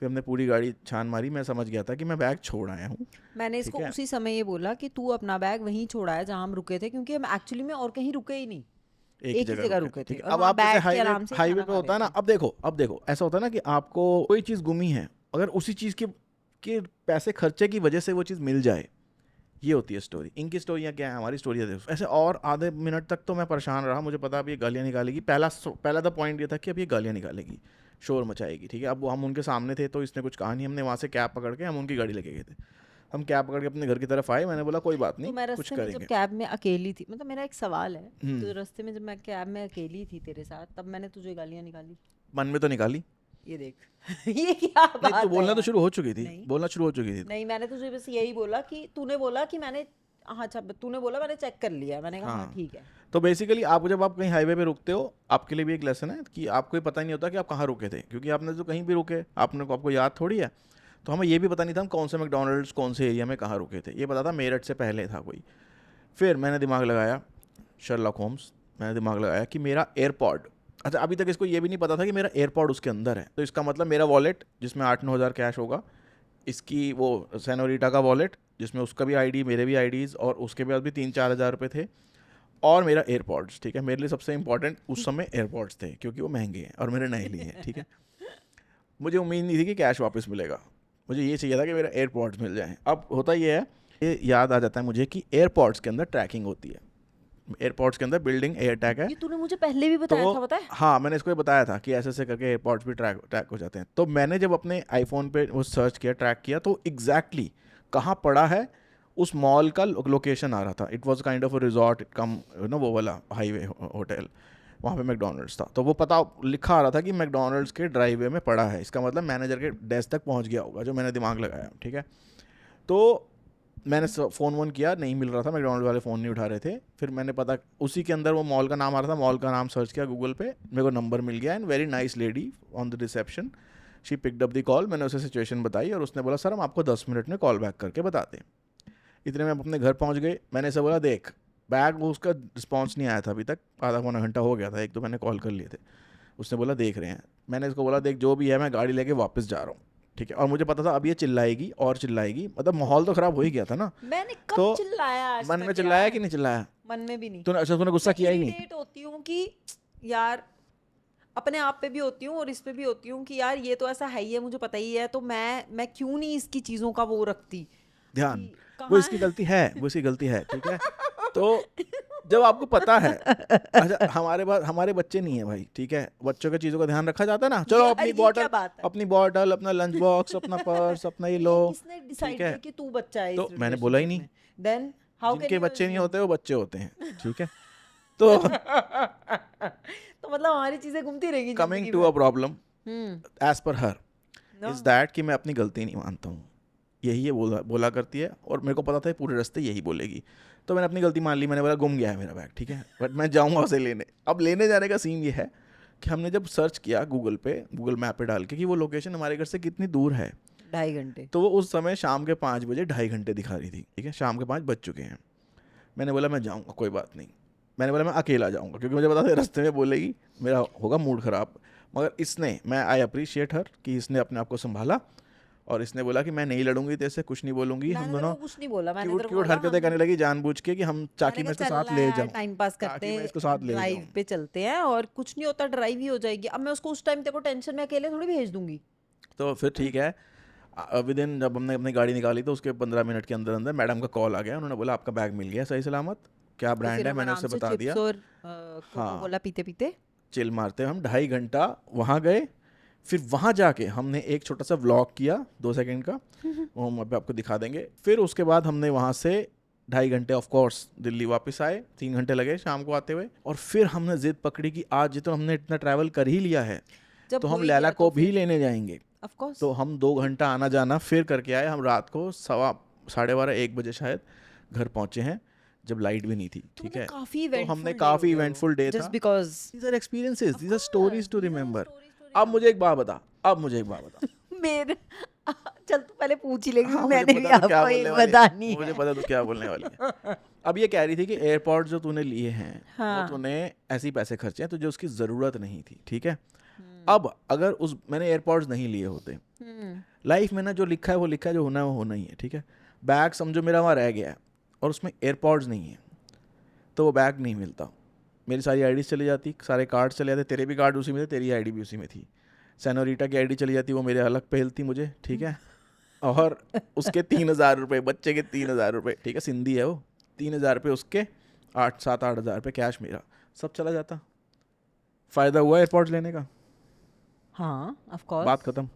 फिर हमने पूरी गाड़ी छान मारी, मैं समझ गया था कि मैं बैग छोड़ आया हूँ। मैंने ठीक इसको है, उसी समय ये बोला कि तू अपना बैग वहीं छोड़ा है जहाँ हम रुके थे, क्योंकि हम एक्चुअली में और कहीं रुके ही नहीं, एक ही एक ही जगह जगह रुके रुके थे। थे ठीक है, और अब वहाँ आप जैसे बैठ के हाईवे आराम से हाईवे खाना पे खा होता रहे है ना, थे। अब देखो ऐसा होता है ना कि आपको कोई चीज़ गुमी है, अगर उसी चीज़ के पैसे खर्चे की वजह से वो चीज़ मिल जाए, ये होती है स्टोरी। इनकी स्टोरियाँ क्या है, हमारी स्टोरी है ऐसे। और आधे मिनट तक तो मैं परेशान रहा, मुझे पता अब ये गालियाँ निकालेगी। पहला तो पॉइंट ये था कि अब ये गालियाँ निकालेगी, शोर मचाएगी। ठीक है, अब वो हम उनके सामने थे तो इसने कुछ कहा नहीं। हमने वहाँ से कैब पकड़ के हम उनकी गाड़ी लेके गए थे। हम कैब पकड़ के अपने घर की तरफ आए, मैंने बोला कोई बात तो नहीं, मैं कुछ रास्ते में जब करेंगे। कैब में अकेली थी, मतलब मेरा एक सवाल है, हम्म, तो रास्ते में जब मैं कैब में अकेली थी तेरे साथ, तब मैंने तुझे गालियाँ निकाली? मन में तो निकाली ये देख ये क्या नहीं, तो बात है बोलना तो यार। शुरू हो चुकी थी, नहीं बोलना शुरू हो चुकी थी। नहीं, मैंने तुझे बस यही बोला कि तूने बोला कि मैंने, हाँ अच्छा, तूने बोला मैंने चेक कर लिया, मैंने कहा हाँ हाँ, ठीक है। तो बेसिकली जब आप कहीं हाईवे पे रुकते हो, आपके लिए भी एक लेसन है कि आपको ये पता नहीं होता कि आप कहाँ रुके थे, क्योंकि आपने तो कहीं भी रुके, आपको याद थोड़ी है। तो हमें ये भी पता नहीं था हम कौन से मैकडोनल्ड्स कौन से एरिया में कहाँ रुके थे, ये पता था मेरठ से पहले था कोई। फिर मैंने दिमाग लगाया, शर्लॉक होम्स, मैंने दिमाग लगाया कि मेरा एयरपॉड, अच्छा अभी तक इसको ये भी नहीं पता था कि मेरा एयरपॉड उसके अंदर है। तो इसका मतलब मेरा वॉलेट जिसमें 8-9 हज़ार कैश होगा, इसकी वो सेनोरिटा का वॉलेट जिसमें उसका भी आईडी, मेरे भी आईडीज़, और उसके पास भी 3-4 हज़ार रुपये थे, और मेरा एयरपॉड्स। ठीक है, मेरे लिए सबसे इंपॉर्टेंट उस समय एयरपॉड्स थे क्योंकि वो महंगे हैं और मेरे नए लिए हैं। ठीक है, मुझे उम्मीद नहीं थी कि कैश वापस मिलेगा, मुझे ये चाहिए था कि मेरा एयरपॉड्स मिल जाए। अब होता ये है, ये याद आ जाता है मुझे कि एयरपॉड्स के अंदर ट्रैकिंग होती है, एयरपॉड्स के अंदर बिल्डिंग एयर टैग है। ये तूने मुझे पहले भी बताया था, तो पता है। हाँ, मैंने इसको ये बताया था कि ऐसे ऐसे करके एयरपॉड्स भी ट्रैक हो जाते हैं। तो मैंने जब अपने आईफोन पे वो सर्च किया, ट्रैक किया, तो एग्जैक्टली कहाँ पड़ा है उस मॉल का लोकेशन आ रहा था। It was kind of a resort cum ना वो वाला हाईवे होटल, वहाँ पे मैकडोनल्ड्स था। तो वो पता लिखा आ रहा था कि मैकडोनल्ड्स के ड्राइवे में पड़ा है, इसका मतलब मैनेजर के डेस्क तक पहुँच गया होगा, जो मैंने दिमाग लगाया। ठीक है, तो मैंने फ़ोन किया, नहीं मिल रहा था, मैकडोनल्ड वाले फ़ोन नहीं उठा रहे थे। फिर मैंने पता, उसी के अंदर वो मॉल का नाम आ रहा था, मॉल का नाम सर्च किया गूगल पे, मेरे को नंबर मिल गया, and very nice lady on the reception, she picked up the call. मैंने उसे सिचुएशन बताई और उसने बोला सर हम आपको 10 मिनट में कॉल बैक करके बताते हैं। इतने में हम अपने घर पहुँच गए। मैंने ऐसे बोला देख बैग, वो उसका रिस्पॉन्स नहीं आया था अभी तक, आधा पौना घंटा हो गया था, एक तो मैंने कॉल कर लिए थे। उसने बोला देख रहे हैं। मैंने इसको बोला देख जो भी है मैं गाड़ी लेके वापस जा रहा हूँ। ठीक है, और मुझे पता था अब ये चिल्लाएगी और चिल्लाएगी, मतलब माहौल तो ख़राब हो ही गया था ना। मैंने कब तो चिल्लाया आज मन में तक चिल्लाया यार? कि नहीं चिल्लाया? मन में भी नहीं। तूने, अच्छा तूने गुस्सा मैं किया ही नहीं? इरिटेट होती हूँ कि यार, अपने आप पे भी होती हूँ और इस पे भी होती हूँ कि यार ये तो ऐसा है ही है, मुझे पता ही है, तो मैं क्यों नहीं इसकी चीज़ों का वो रखती ध्यान, कि वो कहाँ इसकी गलती है, वो इसकी गलती है। ठीक है, तो जब आपको पता है, अच्छा हमारे बच्चे नहीं है भाई, ठीक है, बच्चों की चीज़ों का ध्यान रखा जाता है ना। चलो यार अपनी ये क्या बॉटल, बात है? अपना लंच बॉक्स, अपना पर्स, अपना ये ये लो। किसने ठीक डिसाइड है, किया कि तू बच्चा है तो इस मैंने बोला ही रिलेशनशिप नहीं। में? देन हाउ कैन जिनके यू बच्चे नहीं अज्यूम? होते वो बच्चे होते हैं। ठीक है, तो तो मतलब हमारी चीजें घूमती रहेगी कमिंग जिंदगी टू में। A problem as per her no, is that कि मैं अपनी गलती नहीं मानता हूँ। यही ये बोला करती है, और मेरे को पता था ये पूरे रास्ते यही बोलेगी। तो मैंने अपनी गलती मान ली, मैंने बोला गुम गया है मेरा बैग। ठीक है, बट मैं जाऊँगा उसे लेने। अब लेने जाने का सीन ये है कि हमने जब सर्च किया गूगल मैप पे डाल के कि वो लोकेशन हमारे घर से कितनी दूर है, 2.5 घंटे। तो वो उस समय शाम के 5 बजे 2.5 घंटे दिखा रही थी। ठीक है, शाम के 5 बज चुके हैं। मैंने बोला मैं जाऊँगा, कोई बात नहीं। मैंने बोला मैं अकेला जाऊँगा, क्योंकि मुझे पता था रास्ते में बोलेगी, मेरा होगा मूड ख़राब। मगर मैं आई अप्रिशिएट हर कि इसने अपने आप को संभाला, और इसने बोला कि मैं नहीं लड़ूंगी तेरे से, कुछ नहीं बोलूंगी। हम मैंने तेरे दोनों को कुछ नहीं बोला, मैंने क्यूट तेरे को क्यूट बोला हरकतें करने लगी जानबूझ के कि हम मैंने चाकी में कहा इसको चल साथ ना ले यार, जाऊँ, टाइम पास करते ताकि मैं इसको हैं, साथ ले ड्राइव जाऊँ। पे चलते हैं, और कुछ नहीं होता, ड्राइव ही हो जाएगी। अब मैं उसको उस टाइम तेरे को टेंशन में अकेले थोड़ी भेज दूंगी। तो फिर ठीक है, विद इन जब हमने अपनी गाड़ी निकाली तो उसके 15 मिनट के अंदर अंदर मैडम का कॉल आ गया। उन्होंने बोला आपका बैग मिल गया सही सलामत, क्या तो ब्रांड फिर है, हम मैंने आराम उसे से बता चिप्स दिया। और कोको हाँ, कोला पीते पीते चिल मारते हम 2.5 घंटा वहाँ गए। फिर वहाँ जाके हमने एक छोटा सा व्लॉग किया 2 सेकंड का, वो हम अभी आपको दिखा देंगे। फिर उसके बाद हमने वहाँ से 2.5 घंटे ऑफ कोर्स दिल्ली वापस आए, 3 घंटे लगे शाम को आते हुए। और फिर हमने जिद पकड़ी कि आज जितना हमने इतना ट्रैवल कर ही लिया है जब तो हो हम ही लैला गया को तो भी फिर लेने जाएंगे। Of course. तो हम 2 घंटा आना जाना फिर करके आए। हम रात को 12:15 1 बजे शायद घर पहुँचे हैं, जब लाइट भी नहीं थी, ठीक है, काफी तो हमने काफी इवेंटफुल डे था। Just because these are experiences, these are stories to remember. अब मुझे एक बात बता मेरे चल तू पहले पूछ ही लेगी, हाँ, मुझे मैंने भी पता तो क्या आपको बोलने एक वाली है, बतानी मुझे है। पता तो क्या बोलने वाली है। अब ये कह रही थी कि एयरपॉड्स जो तूने लिए हैं हाँ। वो तूने ऐसे ही पैसे खर्चे हैं, तुझे उसकी ज़रूरत नहीं थी, ठीक है। अब अगर उस मैंने एयरपॉड्स नहीं लिए होते, लाइफ में ना जो लिखा है वो लिखा है, जो होना है वो होना ही है, ठीक है। बैग समझो मेरा वहाँ रह गया है और उसमें एयरपॉड्स नहीं है, तो वो बैग नहीं मिलता, मेरी सारी आईडीज चली जाती, सारे कार्ड चले जाते, तेरे भी कार्ड उसी में थे, तेरी आईडी भी उसी में थी, सेनोरिटा की आईडी चली जाती, वो मेरे अलग पहलती मुझे, ठीक है। और उसके 3,000 रुपये, बच्चे के 3,000 रुपये, ठीक है, सिंधी है वो, 3,000 रुपये उसके, 8-7-8 हज़ार रुपये कैश मेरा, सब चला जाता। फ़ायदा हुआ एयरपॉड्स लेने का? हाँ ऑफ कोर्स। बात खत्म।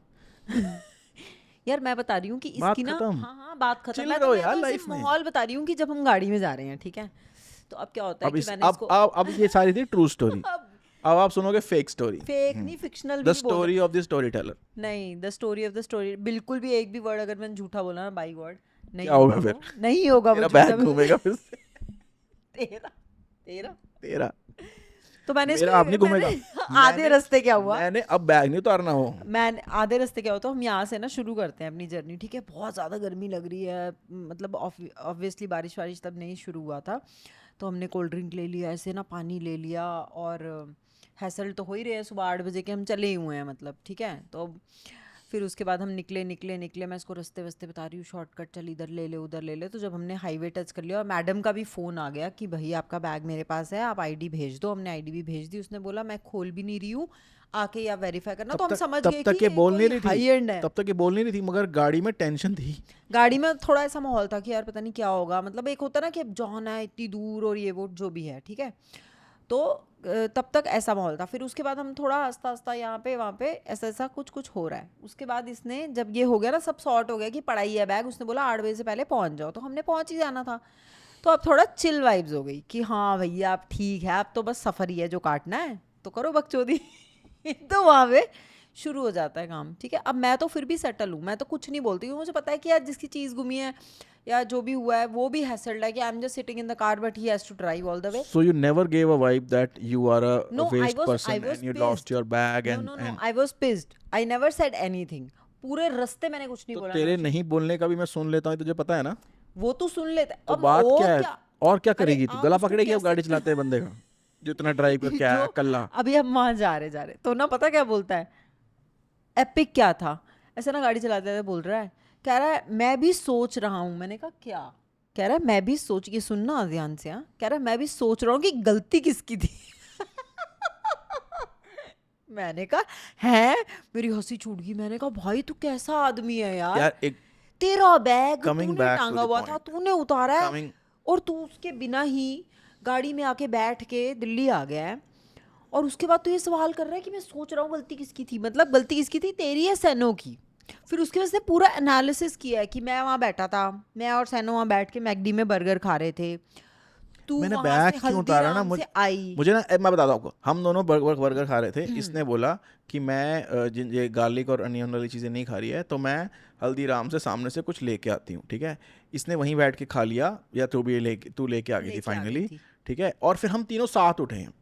यार मैं बता रही हूँ कि बात इसकी ना, खत्म। हाँ बात खत्म। Chill मैं रहो तो यार सिर्फ life में। माहौल बता रही हूँ कि जब हम गाड़ी में जा रहे हैं, ठीक है, तो अब क्या होता है अब कि इस मैंने इसको अब ये सारी थी ट्रू स्टोरी। अब आप सुनोगे फेक स्टोरी, फेक नहीं, फिक्शनल द भी नहीं बोल story of the storyteller. नहीं, the story of the story. बिल्कुल भी एक भी वर्ड अगर मैंने झूठा बोला ना, बाई वर्ड नहीं क्या होगा होगा फिर? वो, नहीं होगा वो तेरा झूठा। बैग घूमेगा फिर से। तेरा तेरा तेरा तो मैंने मेरा आप नहीं घूमेगा। आधे रास्ते क्या हुआ, मैंने अब बैग नहीं उतारना हो। मैं आधे रास्ते क्या होता है, हम यहाँ से ना शुरू करते हैं अपनी जर्नी, ठीक है। बहुत ज़्यादा गर्मी लग रही है, मतलब ऑब्वियसली बारिश वारिश तब नहीं शुरू हुआ था, तो हमने कोल्ड ड्रिंक ले लिया, ऐसे ना पानी ले लिया, और हैसल तो हो ही रहे हैं, सुबह 8 बजे के हम चले ही हुए हैं, मतलब ठीक है। तो फिर उसके बाद हम निकले, मैं इसको रास्ते वस्ते बता रही हूँ, शॉर्टकट चल, इधर ले ले उधर ले ले। तो जब हमने हाईवे टच कर लिया और मैडम का भी फ़ोन आ गया कि भाई आपका बैग मेरे पास है, आप आईडी भेज दो। हमने आईडी भी भेज दी, उसने बोला मैं खोल भी नहीं रही हूँ, आके आप वेरीफाई करना। तो हम समझ गए तब तक कि ये बोल नहीं कोई रही हाई थी, एंड है। तब तक ये बोल नहीं रही थी, मगर गाड़ी में टेंशन थी। गाड़ी में थोड़ा ऐसा माहौल था कि यार पता नहीं क्या होगा, मतलब एक होता ना कि अब जॉन है इतनी दूर और ये वो जो भी है, ठीक है। तो तब तक ऐसा माहौल था। फिर उसके बाद हम थोड़ा आस्ता आस्ता यहाँ पे वहाँ पे ऐसा ऐसा कुछ कुछ हो रहा है। उसके बाद इसने जब ये हो गया ना, सब सॉर्ट हो गया कि पढ़ाई है बैग, उसने बोला 8 बजे से पहले पहुँच जाओ, तो हमने पहुँच ही जाना था। तो अब थोड़ा चिल वाइब्स हो गई कि हाँ भैया आप ठीक है, अब तो बस सफ़र ही है जो काटना है, तो करो बकचोदी। तो वहाँ पे शुरू हो जाता है काम, ठीक है। अब मैं तो फिर भी सेटल हूँ, मैं तो कुछ नहीं बोलती हूँ, मुझे पता है कि यार जिसकी चीज़ गुमी है या जो भी हुआ है वो भी हैसल्ड है, कि I am just sitting in the car but he has to drive all the way. So you never gave a vibe that you are a No, I waste was person and you pissed. lost your bag No, and I was pissed. I never said anything. पूरे रास्ते मैंने कुछ नहीं तो बोला। तेरे नहीं बोलने का भी मैं सुन लेता हूँ, तुझे पता है ना। वो तू सुन लेता है। तो अब बात और क्या है? और क्या अरे करेगी तू? आप गला उसको पकड़ेगी अब कैसे- गाड़ी चलाते हैं बंदे का, जो इतना ड्राइव कर क्या है जो- कल्ला। अभी हम वहां जा रहे तो ना, पता क्या बोलता है, एपिक क्या था, ऐसे ना गाड़ी चलाते हुए बोल रहा है, कह रहा है मैं भी सोच रहा हूँ। मैंने कहा क्या? कह रहा है मैं भी सोच, ये सुनना ध्यान से, हाँ, कह रहा है मैं भी सोच रहा हूँ कि गलती किसकी थी। मैंने कहा है, मेरी हंसी छूट गई। मैंने कहा भाई तू कैसा आदमी है यार, यार एक तेरा बैग Coming तूने back to टांगा the हुआ था, point. तूने उतारा है, Coming- और तू उसके बिना ही गाड़ी में आके बैठ के दिल्ली आ गया है, और उसके बाद तो ये सवाल कर रहा है कि मैं सोच रहा हूँ गलती किसकी थी। मतलब गलती किसकी थी, तेरी या सैनो की? फिर उसके बाद से पूरा एनालिसिस किया है कि मैं वहाँ बैठा था, मैं और सैनो वहाँ बैठ के मैकडी में बर्गर खा रहे थे, तू मैंने वहाँ बैग से क्यों उतारा ना, हल्दीराम से आई। मुझे ना मैं बताता हूँ आपको, हम दोनों बर्गर खा रहे थे। इसने बोला कि मैं ये गार्लिक और अनियन वाली चीज़ें नहीं खा रही है, तो मैं हल्दीराम से सामने से कुछ लेके आती हूँ, ठीक है। इसने वहीं बैठ के खा लिया, या तू लेके आ गई थी लेके आ गई फाइनली, थी। ठीक है। और फिर हम तीनों साथ उठे हैं।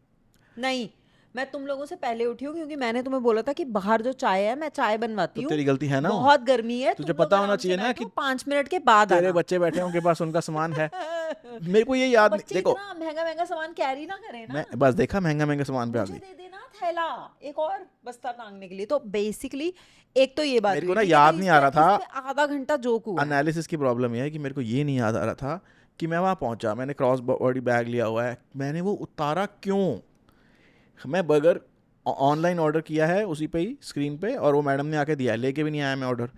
नहीं, मैं तुम लोगों से पहले उठी हूँ, क्योंकि मैंने तुम्हें बोला था कि बाहर जो चाय है मैं चाय बनवाती तो हूँ, तेरी गलती है ना, बहुत गर्मी है, तुझे पता होना चाहिए ना कि 5 मिनट के बाद तेरे आना। बच्चे बैठे हैं, उनके पास उनका सामान है। मेरे को ये याद नहीं, बच्चे देखो इतना महंगा महंगा सामान कैरी ना करें ना, मैं बस देखा महंगा सामान पे आ मुझे गई। दे देना थैला एक और बस्ता टांगने के लिए। तो बेसिकली एक तो ये बात मेरे को हुई, ना ठीक है, याद फिर नहीं आ रहा इस था। पे आधा घंटा जोक हुआ है। एनालिसिस की प्रॉब्लम यह है कि मेरे को ये नहीं याद आ रहा था कि मैं वहाँ पहुँचा, मैंने क्रॉस बॉडी बैग लिया हुआ है, मैंने वो उतारा क्यों? मैं बर्गर ऑनलाइन ऑर्डर किया है उसी पे ही स्क्रीन पे, और वो मैडम ने आके दिया, लेके भी नहीं आया मैं ऑर्डर।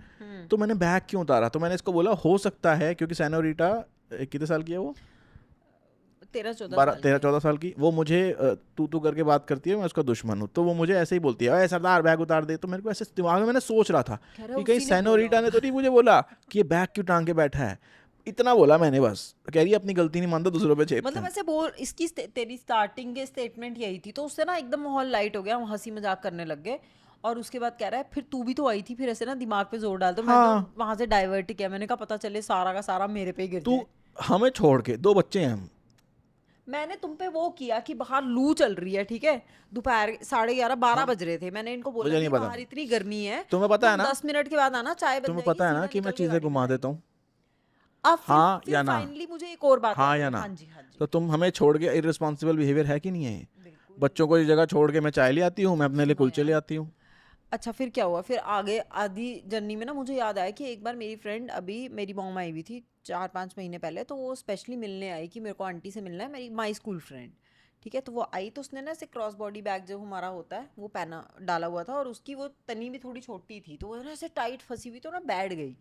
तो मैंने बैग क्यों उतारा? तो मैंने इसको बोला हो सकता है क्योंकि सैनोरिटा कितने साल की है वो, 13-14 साल की, वो मुझे तू करके बात करती है, मैं उसका दुश्मन हूँ, तो वो मुझे ऐसे ही बोलती है, सरदार बैग उतार दे। तो मेरे को ऐसे दिमाग में मैंने सोच रहा था कह रहा कि कहीं उसी ने सैनोरिटा बोला ने तो नहीं मुझे बोला कि ये बैग क्यों टांग के बैठा है। इतना बोला मैंने बस। कह रही है अपनी गलती नहीं मानता, दूसरों पे चेपता मतलब है। ऐसे बोल, इसकी तेरी स्टार्टिंग के स्टेटमेंट यही थी, तो उससे ना एकदम माहौल लाइट हो गया, हम हंसी मजाक करने लग गए। और उसके बाद कह रहा है फिर तू भी तो आई थी, फिर ऐसे ना दिमाग पे जोर डाल दो। मैंने हाँ। तो वहां से डाइवर्ट किया, मैंने कहा पता चले सारा का सारा मेरे पे ही गिर तू जाए। हमें छोड़ के, 2 बच्चे हैं हम, मैंने तुम पे वो किया कि बाहर लू चल रही है, ठीक है, दोपहर 11:30-12 बज रहे थे, मैंने इनको बोला मुझे कि नहीं पता, बाहर इतनी गर्मी है, तुम्हें पता है तुम ना, 10 मिनट के बाद आना, चाय बन तुम्हें जाएगी, पता है ना सीधा कि मैं निकल के चीज़ें गाड़ी घुमा चलाएंगे। देता हूँ, अब हाँ फिर या ना, फाइनली मुझे एक और बात हाँ याद या आई। ना। हाँ जी, हाँ जी, तो तुम हमें छोड़ के, इररिस्पॉन्सिबल बिहेवियर है कि नहीं है ये? बिल्कुल। बच्चों को इस जगह छोड़ के मैं चाय ले आती हूँ, मैं अपने लिए सुनो कुलचे ले यार, आती हूँ। अच्छा फिर क्या हुआ, फिर आगे आधी जर्नी में ना मुझे याद आया कि एक बार मेरी फ्रेंड, अभी मेरी मॉम आई हुई थी 4-5 महीने पहले, तो वो स्पेशली मिलने आई कि मेरे को आंटी से मिलना है, मेरी माई स्कूल फ्रेंड, ठीक है। तो वो आई तो उसने ना ऐसे क्रॉस बॉडी बैग जो हमारा होता है वो पहना डाला हुआ था, और उसकी वो तनी भी थोड़ी छोटी थी, तो वो ना ऐसे टाइट फंसी हुई, तो ना बैठ गई।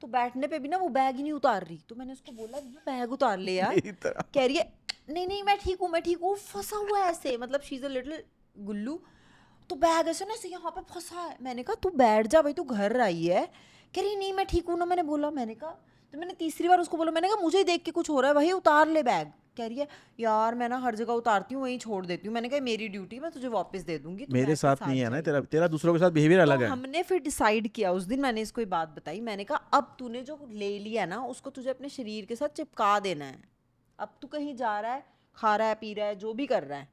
तो बैठने पे भी ना वो बैग ही नहीं उतार रही, तो मैंने उसको बोला बैग उतार ले यार। मेरी तरह। कह रही है नहीं नहीं मैं ठीक हूँ, मैं ठीक हूँ, फंसा हुआ है ऐसे, मतलब शी इज अ लिटिल गुल्लू, तो बैग ऐसे ना ऐसे यहाँ पे फंसा है। मैंने कहा तू बैठ जा भाई, तू घर आई है। कह रही नहीं मैं ठीक हूँ ना, मैंने बोला, मैंने कहा, तो मैंने तीसरी बार उसको बोला, मैंने कहा मुझे ही देख के कुछ हो रहा है भाई, उतार ले बैग। कह रही है यार मैं ना हर जगह उतारती हूँ, वहीं छोड़ देती हूँ। मैंने कहा मेरी ड्यूटी, मैं तुझे वापस दे दूंगी, तू मेरे बैग के साथ नहीं साथ है ना, जाएगी। तेरा तेरा दूसरों के साथ बिहेवियर तो अलग है। हमने फिर डिसाइड किया उस दिन, मैंने इसको ये बात बताई, मैंने कहा अब तूने जो ले लिया ना उसको तुझे अपने शरीर के साथ चिपका देना है। अब तू कहीं जा रहा है, खा रहा है, पी रहा है, जो भी कर रहा है,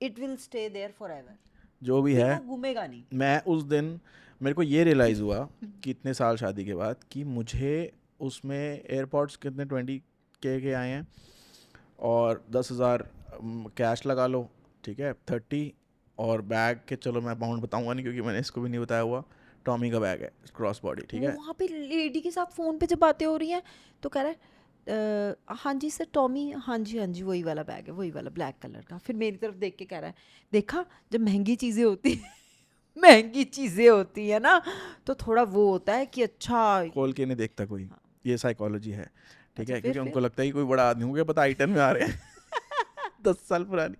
it will stay there forever, जो भी फिर है, वो घूमेगा नहीं। मैं उस दिन, मेरे को ये रियलाइज़ हुआ कि इतने साल शादी के बाद कि मुझे उसमें एयरपॉड्स कितने 20K के आए हैं, और 10,000 कैश लगा लो, ठीक है, 30, और बैग के, चलो मैं अमाउंट बताऊंगा नहीं क्योंकि मैंने इसको भी नहीं बताया हुआ, टॉमी का बैग है क्रॉस बॉडी, ठीक वो है। वहाँ पे लेडी के साथ फोन पे जब बातें हो रही हैं तो कह रहा है हाँ जी सर टॉमी, हाँ जी हाँ जी वही वाला बैग है, वही वाला ब्लैक कलर का। फिर मेरी तरफ देख के कह रहा है देखा जब महंगी चीज़ें होती महंगी चीज़ें होती है ना, तो थोड़ा वो होता है कि अच्छा। खोल के नहीं देखता कोई, हाँ, ये साइकोलॉजी है, ठीक अच्छा है, फिर क्योंकि उनको लगता है कि कोई बड़ा आदमी हो गया, पता आइटन में आ रहे हैं 10 साल पुरानी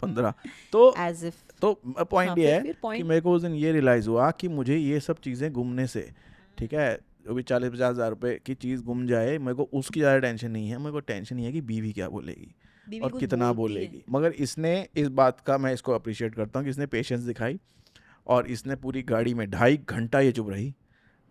15। तो एज इफ। तो हाँ पॉइंट ये है फिर कि पॉइंट। मेरे को उस दिन ये रियलाइज़ हुआ कि मुझे ये सब चीज़ें घूमने से, ठीक है, जो भी 40-50 हज़ार रुपये की चीज़ गुम जाए, मेरे को उसकी ज़्यादा टेंशन नहीं है, मेरे को टेंशन ये है कि बीवी क्या बोलेगी बीवी और कुछ कितना बोलती है। बोलेगी। मगर इसने इस बात का, मैं इसको अप्रिशिएट करता हूँ कि इसने पेशेंस दिखाई, और इसने पूरी गाड़ी में 2.5 घंटा ये चुप रही,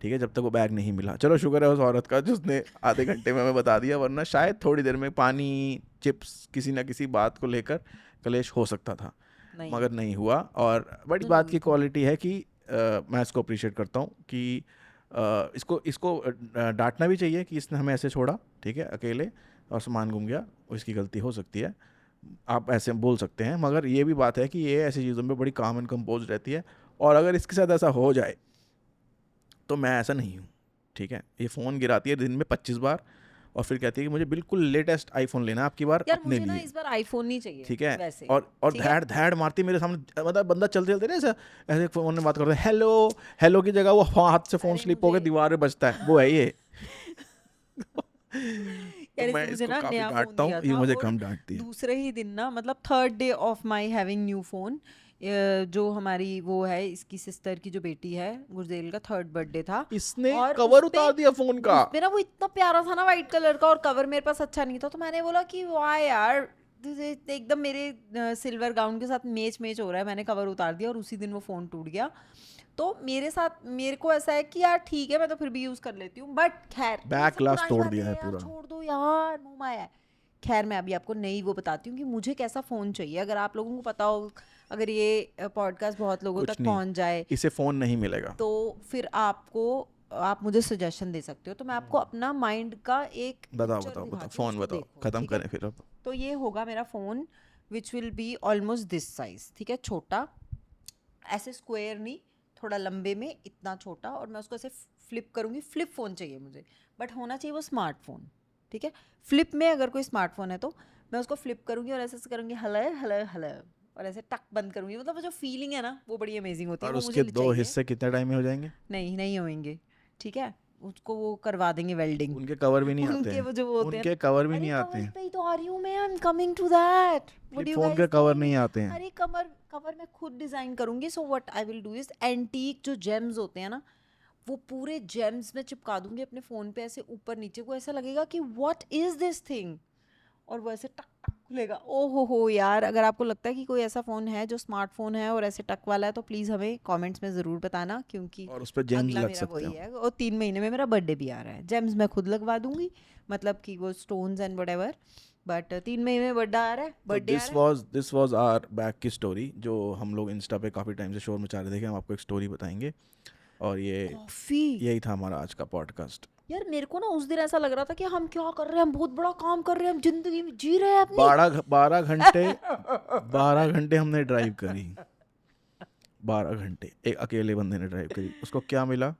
ठीक है, जब तक वो बैग नहीं मिला। चलो शुक्र है उस औरत का जिसने आधे घंटे में हमें बता दिया, वरना शायद थोड़ी देर में पानी, चिप्स, किसी ना किसी बात को लेकर कलेश हो सकता था, नहीं मगर नहीं हुआ। और बड़ी नो बात की नो क्वालिटी है कि मैं इसको अप्रिशिएट करता हूँ कि इसको इसको डांटना भी चाहिए कि इसने हमें ऐसे छोड़ा, ठीक है, अकेले, और सामान गुम गया, और इसकी गलती हो सकती है, आप ऐसे बोल सकते हैं। मगर ये भी बात है कि ये ऐसी चीज़ों में बड़ी काम एंड कंपोज रहती है, और अगर इसके साथ ऐसा हो जाए तो मैं ऐसा नहीं हूँ, ठीक है। ये फ़ोन गिराती है दिन में 25 बार, और फिर कहती है कि मुझे बिल्कुल लेटेस्ट आईफोन लेना है आपकी बार यार, अपने मुझे ना लिए, इस बार आईफोन नहीं चाहिए ठीक है। वैसे। और ठीक है, धैड़ धैड़ मारती मेरे सामने, मतलब बंदा चलते चलते ना ऐसा ऐसे फ़ोन में बात करता है, हेलो हेलो की जगह वो हाथ से फ़ोन अरे स्लिप होकर मुझे दीवार पे बजता है, वो है ये तो यार मैं इसने मुझे इसको ना काफ़ी नया फोन डांटता हूँ, दिया ये था, मुझे और कम डांटती है। दूसरे ही दिन ना, मतलब third day of my having new phone, जो हमारी वो है इसकी सिस्टर की जो बेटी है गुरजेल का 3rd बर्थडे था। इसने और कवर उसपे उतार दिया फ़ोन का। उसपे ना वो इतना प्यारा था ना वाइट कलर का, और कवर मेरे पास अच्छा नहीं था, तो मैंने बोला कि वाह यार एकदम मेरे सिल्वर गाउन के साथ मैच मैच हो रहा है, मैंने कवर उतार दिया और उसी दिन वो फ़ोन टूट गया। तो मेरे साथ, मेरे को ऐसा है कि यार ठीक है मैं तो फिर भी यूज़ कर लेती हूँ, बट खैर ये बैक सब ग्लास पुरानी तोड़ बातें दिया है हैं यार, पूरा। छोड़ दो यार, मुँह माया है। खैर मैं अभी आपको नई वो बताती हूँ कि मुझे कैसा फ़ोन चाहिए, अगर आप लोगों को पता हो, अगर ये पॉडकास्ट बहुत लोगों कुछ तक नहीं, पहुँच जाए, इसे फ़ोन नहीं मिलेगा। तो फिर आप मुझे सजेशन दे सकते हो। तो मैं आपको अपना माइंड का एक बताओ पिक्चर बताओ बताओ, दिखाती हूँ, फ़ोन उसको बताओ, देखो, ख़त्म ठीक है। करें फिर अब। तो ये होगा मेरा phone, which will be almost this size, ठीक है, छोटा, ऐसे स्क्वायर नहीं, थोड़ा लंबे में, इतना छोटा, और मैं उसको ऐसे फ्लिप करूँगी। फ्लिप फ़ोन चाहिए मुझे, बट होना चाहिए वो स्मार्टफोन, ठीक है। फ्लिप में अगर कोई स्मार्टफोन है तो मैं उसको फ्लिप करूँगी और ऐसे ऐसे करूँगी, हलो हलो हलो, और ऐसे टक बंद करूँगी। मतलब वो जो फीलिंग है ना वो बड़ी अमेजिंग होती है, और वो उसके मुझे 2 चाहिए। हिस्से कितने टाइम में हो जाएंगे? नहीं नहीं होंगे, ठीक है, उसको वो करवा देंगे वेल्डिंग उनके कवर भी नहीं आते उनके हैं, वो जो होते हैं। उनके कवर भी नहीं अरे आते कवर हैं। पे ही तो आ रही हूँ मैं, I am coming to that, what flip do you phone के गाइस कवर थिंक। नहीं आते हैं। अरे कवर कवर मैं खुद डिजाइन करूंगी। So what I will do is, antique जो जेम्स होते हैं ना, वो पूरे जेम्स में चिपका दूंगी अपने फोन पे, ऐसे ऊपर नीचे को, ऐसा लगेगा कि व्हाट इज दिस थिंग, और वो ऐसे टक टक खुलेगा। ओ हो यार, अगर आपको लगता है कि कोई ऐसा फ़ोन है जो स्मार्टफोन है और ऐसे टक वाला है, तो प्लीज़ हमें कमेंट्स में ज़रूर बताना, क्योंकि और उस पर जेम्स अगला लग मेरा सकते वही हो। है। और 3 महीने में मेरा बर्थडे भी आ रहा है, जेम्स मैं खुद लगवा दूंगी, मतलब कि वो stones and what ever, but 3 मई में बर्थडे आ रहा है, बर्थडे आ रहा है। दिस वाज आवर बैक की स्टोरी जो हम लोग इंस्टा पे काफ़ी टाइम से शोर मचा रहे थे कि हम आपको एक स्टोरी बताएंगे, और ये कॉफी यही था हमारा आज का पॉडकास्ट। यार, मेरे को ना उस दिन ऐसा लग रहा था कि हम क्या कर रहे हैं, हम बहुत बड़ा काम कर रहे हैं, हम जिंदगी में जी रहे हैं अपनी। 12 घंटे हमने ड्राइव करी, 12 घंटे एक अकेले बंदे ने ड्राइव करी। उसको क्या मिला?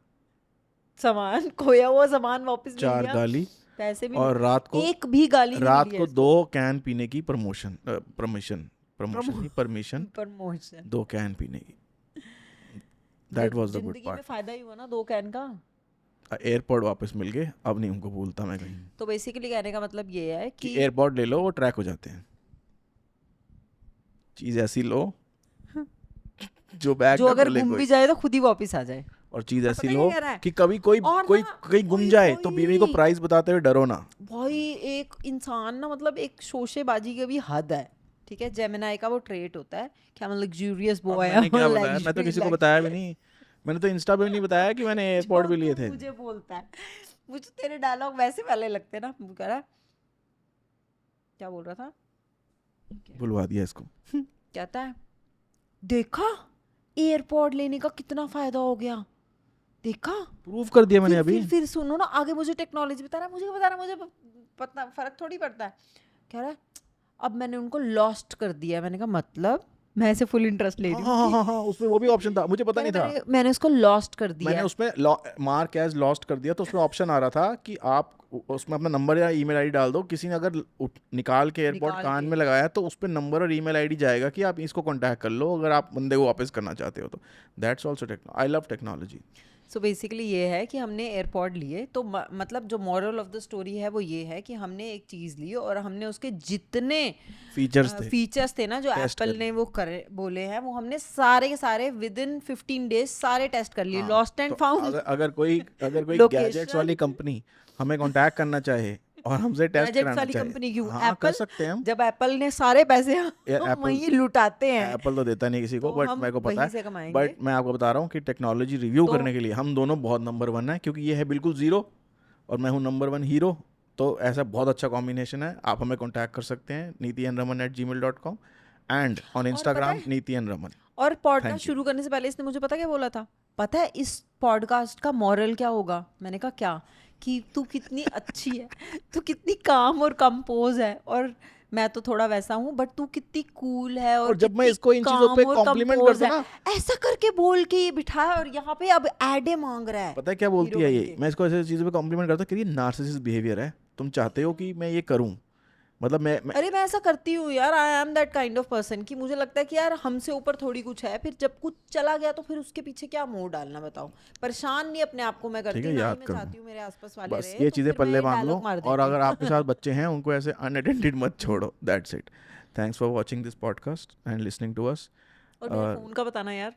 सामान खोया हुआ सामान वापस मिल 4 गया, गाली, पैसे भी और एक भी गाली नहीं रात मिली को है 2 कैन पीने की परमिशन 2 कैन पीने की। दैट वाज द गुड जिंदगी में पार्ट। फायदा ही हुआ ना 2 कैन का। एयरपोर्ट वापस मिल गए, अब नहीं उनको भूलता मैं कहीं। तो बेसिकली कहने का मतलब ये है कि कि एयरपोर्ट ले लो, वो ट्रैक हो जाते हैं। चीज ऐसी लो जो बैग जो ना अगर खोले गुम कोई, भी जाए तो खुद ही वापस आ जाए। और चीज और ऐसी पता है लो क्या कह रहा है? कि कभी कोई और कोई ना, कहीं गुम वही- जाए तो बीवी को वही। प्राइस बताते हुए डरो ना। भाई एक इंसान ना, मतलब एक शोशेबाजी की भी हद है, ठीक है। जेमिनाई का वो ट्रेट होता है कि I'm a luxurious अब boy, मैंने I'm a क्या बताया? मैं तो किसी को बताया भी नहीं, मैंने तो इंस्टा पे भी नहीं बताया कि मैंने एयरपोर्ट भी लिए थे। मुझे बोलता है, मुझे तेरे डायलॉग वैसे वाले लगते हैं ना। वो कह रहा है, क्या बोल रहा था, बुलवा दिया इसको। कहता है देखा एयरपोर्ट लेने का कितना फायदा हो गया, देखा। प्रूव कर दिया मैंने अभी। फिर सुनो ना, आगे मुझे टेक्नोलॉजी बता रहा है, मुझे क्या बता रहा है, मुझे पता फर्क थोड़ी पड़ता है। कह रहा है अब मैंने उनको लॉस्ट कर दिया। मैंने कहा मतलब? मैं ऐसे फुल इंटरेस्ट ले रही हूँ हाँ, उसमें वो भी ऑप्शन था, मुझे पता नहीं था। मैंने उसको लॉस्ट कर दिया मैंने है। उसमें मार्क एज लॉस्ट कर दिया, तो उसमें ऑप्शन आ रहा था कि आप उसमें अपना नंबर या ईमेल आईडी डाल दो। किसी ने अगर निकाल के एयरपोर्ट निकाल कान के। में लगाया तो उस पर नंबर और ईमेल आईडी जाएगा कि आप इसको कांटेक्ट कर लो अगर आप बंदे को वापस करना चाहते हो तो। That's also I love technology. So basically ये है कि हमने एयरपॉड लिए, तो मतलब जो मॉरल ऑफ द स्टोरी है वो ये है कि हमने एक चीज़ ली और हमने उसके जितने फीचर्स थे ना जो एप्पल ने वो करे बोले हैं, वो हमने सारे के सारे विद इन 15 डेज सारे टेस्ट कर लिए। Lost and found. अगर कोई गैजेट्स वाली कंपनी हमें कांटेक्ट करना चाहे और हमसे टेस्ट गैजेट्स कराना वाली चाहे, कंपनी क्यों, हाँ, कर एप्पल। सकते हैं हम। जब एप्पल ने सारे पैसे Apple- वहीं लुटाते हैं, एप्पल तो देता नहीं किसी को, तो बट हम मेरे को पता वहीं से है। कमाएंगे। बट मैं आपको बता रहा हूँ कि टेक्नोलॉजी रिव्यू तो- करने के लिए हम दोनों बहुत नंबर 1 है, क्योंकि ये है बिल्कुल जीरो और मैं हूँ नंबर 1 हीरो। तो ऐसा बहुत अच्छा कॉम्बिनेशन है। आप हमें कांटेक्ट कर सकते हैं nitianraman@gmail.com and on Instagram nitianraman। और Thank पॉडकास्ट you. शुरू करने से पहले इसने मुझे पता क्या बोला था? पता है इस पॉडकास्ट का मॉरल क्या होगा? मैंने कहा क्या? कि तू कितनी अच्छी है, तू कितनी काम और कंपोज है, और मैं तो थोड़ा वैसा हूँ, बट तू कितनी कूल है और जब मैं कितनी इसको इन चीजों पे calm और कॉम्प्लीमेंट compose करता है। ना, ऐसा करके बोल के ये बिठाया और यहाँ पे अब एडे मांग रहा है। पता है क्या बोलती हीरो है बन ये? के। मैं इसको ऐसे चीज़ों पे कॉम्प्लीमेंट करता हूँ कि ये नार्सिसिस्ट बिहेवियर है। तुम चाहते हो कि मैं ये करूँ, मतलब मैं अरे मैं ऐसा करती हूँ यार, I am that kind of person कि मुझे लगता है कि यार हमसे ऊपर थोड़ी कुछ है, फिर जब कुछ चला गया तो फिर उसके पीछे क्या मोह डालना, बताओ। परेशान नहीं अपने आप को मैं ठीक करती, है, ना ही याद मैं करो। चाहती हूँ मेरे आसपास वाले बस रहे, ये तो चीज़ें फिर मैं पल्ले बांध लो, डायलॉग मार और देती अगर हूँ। आपके साथ बच्चे हैं उनको ऐसे अनअटेंडेड मत छोड़ो। That's it. Thanks for watching this podcast and listening to us. और मेरे फोन का बताना यार।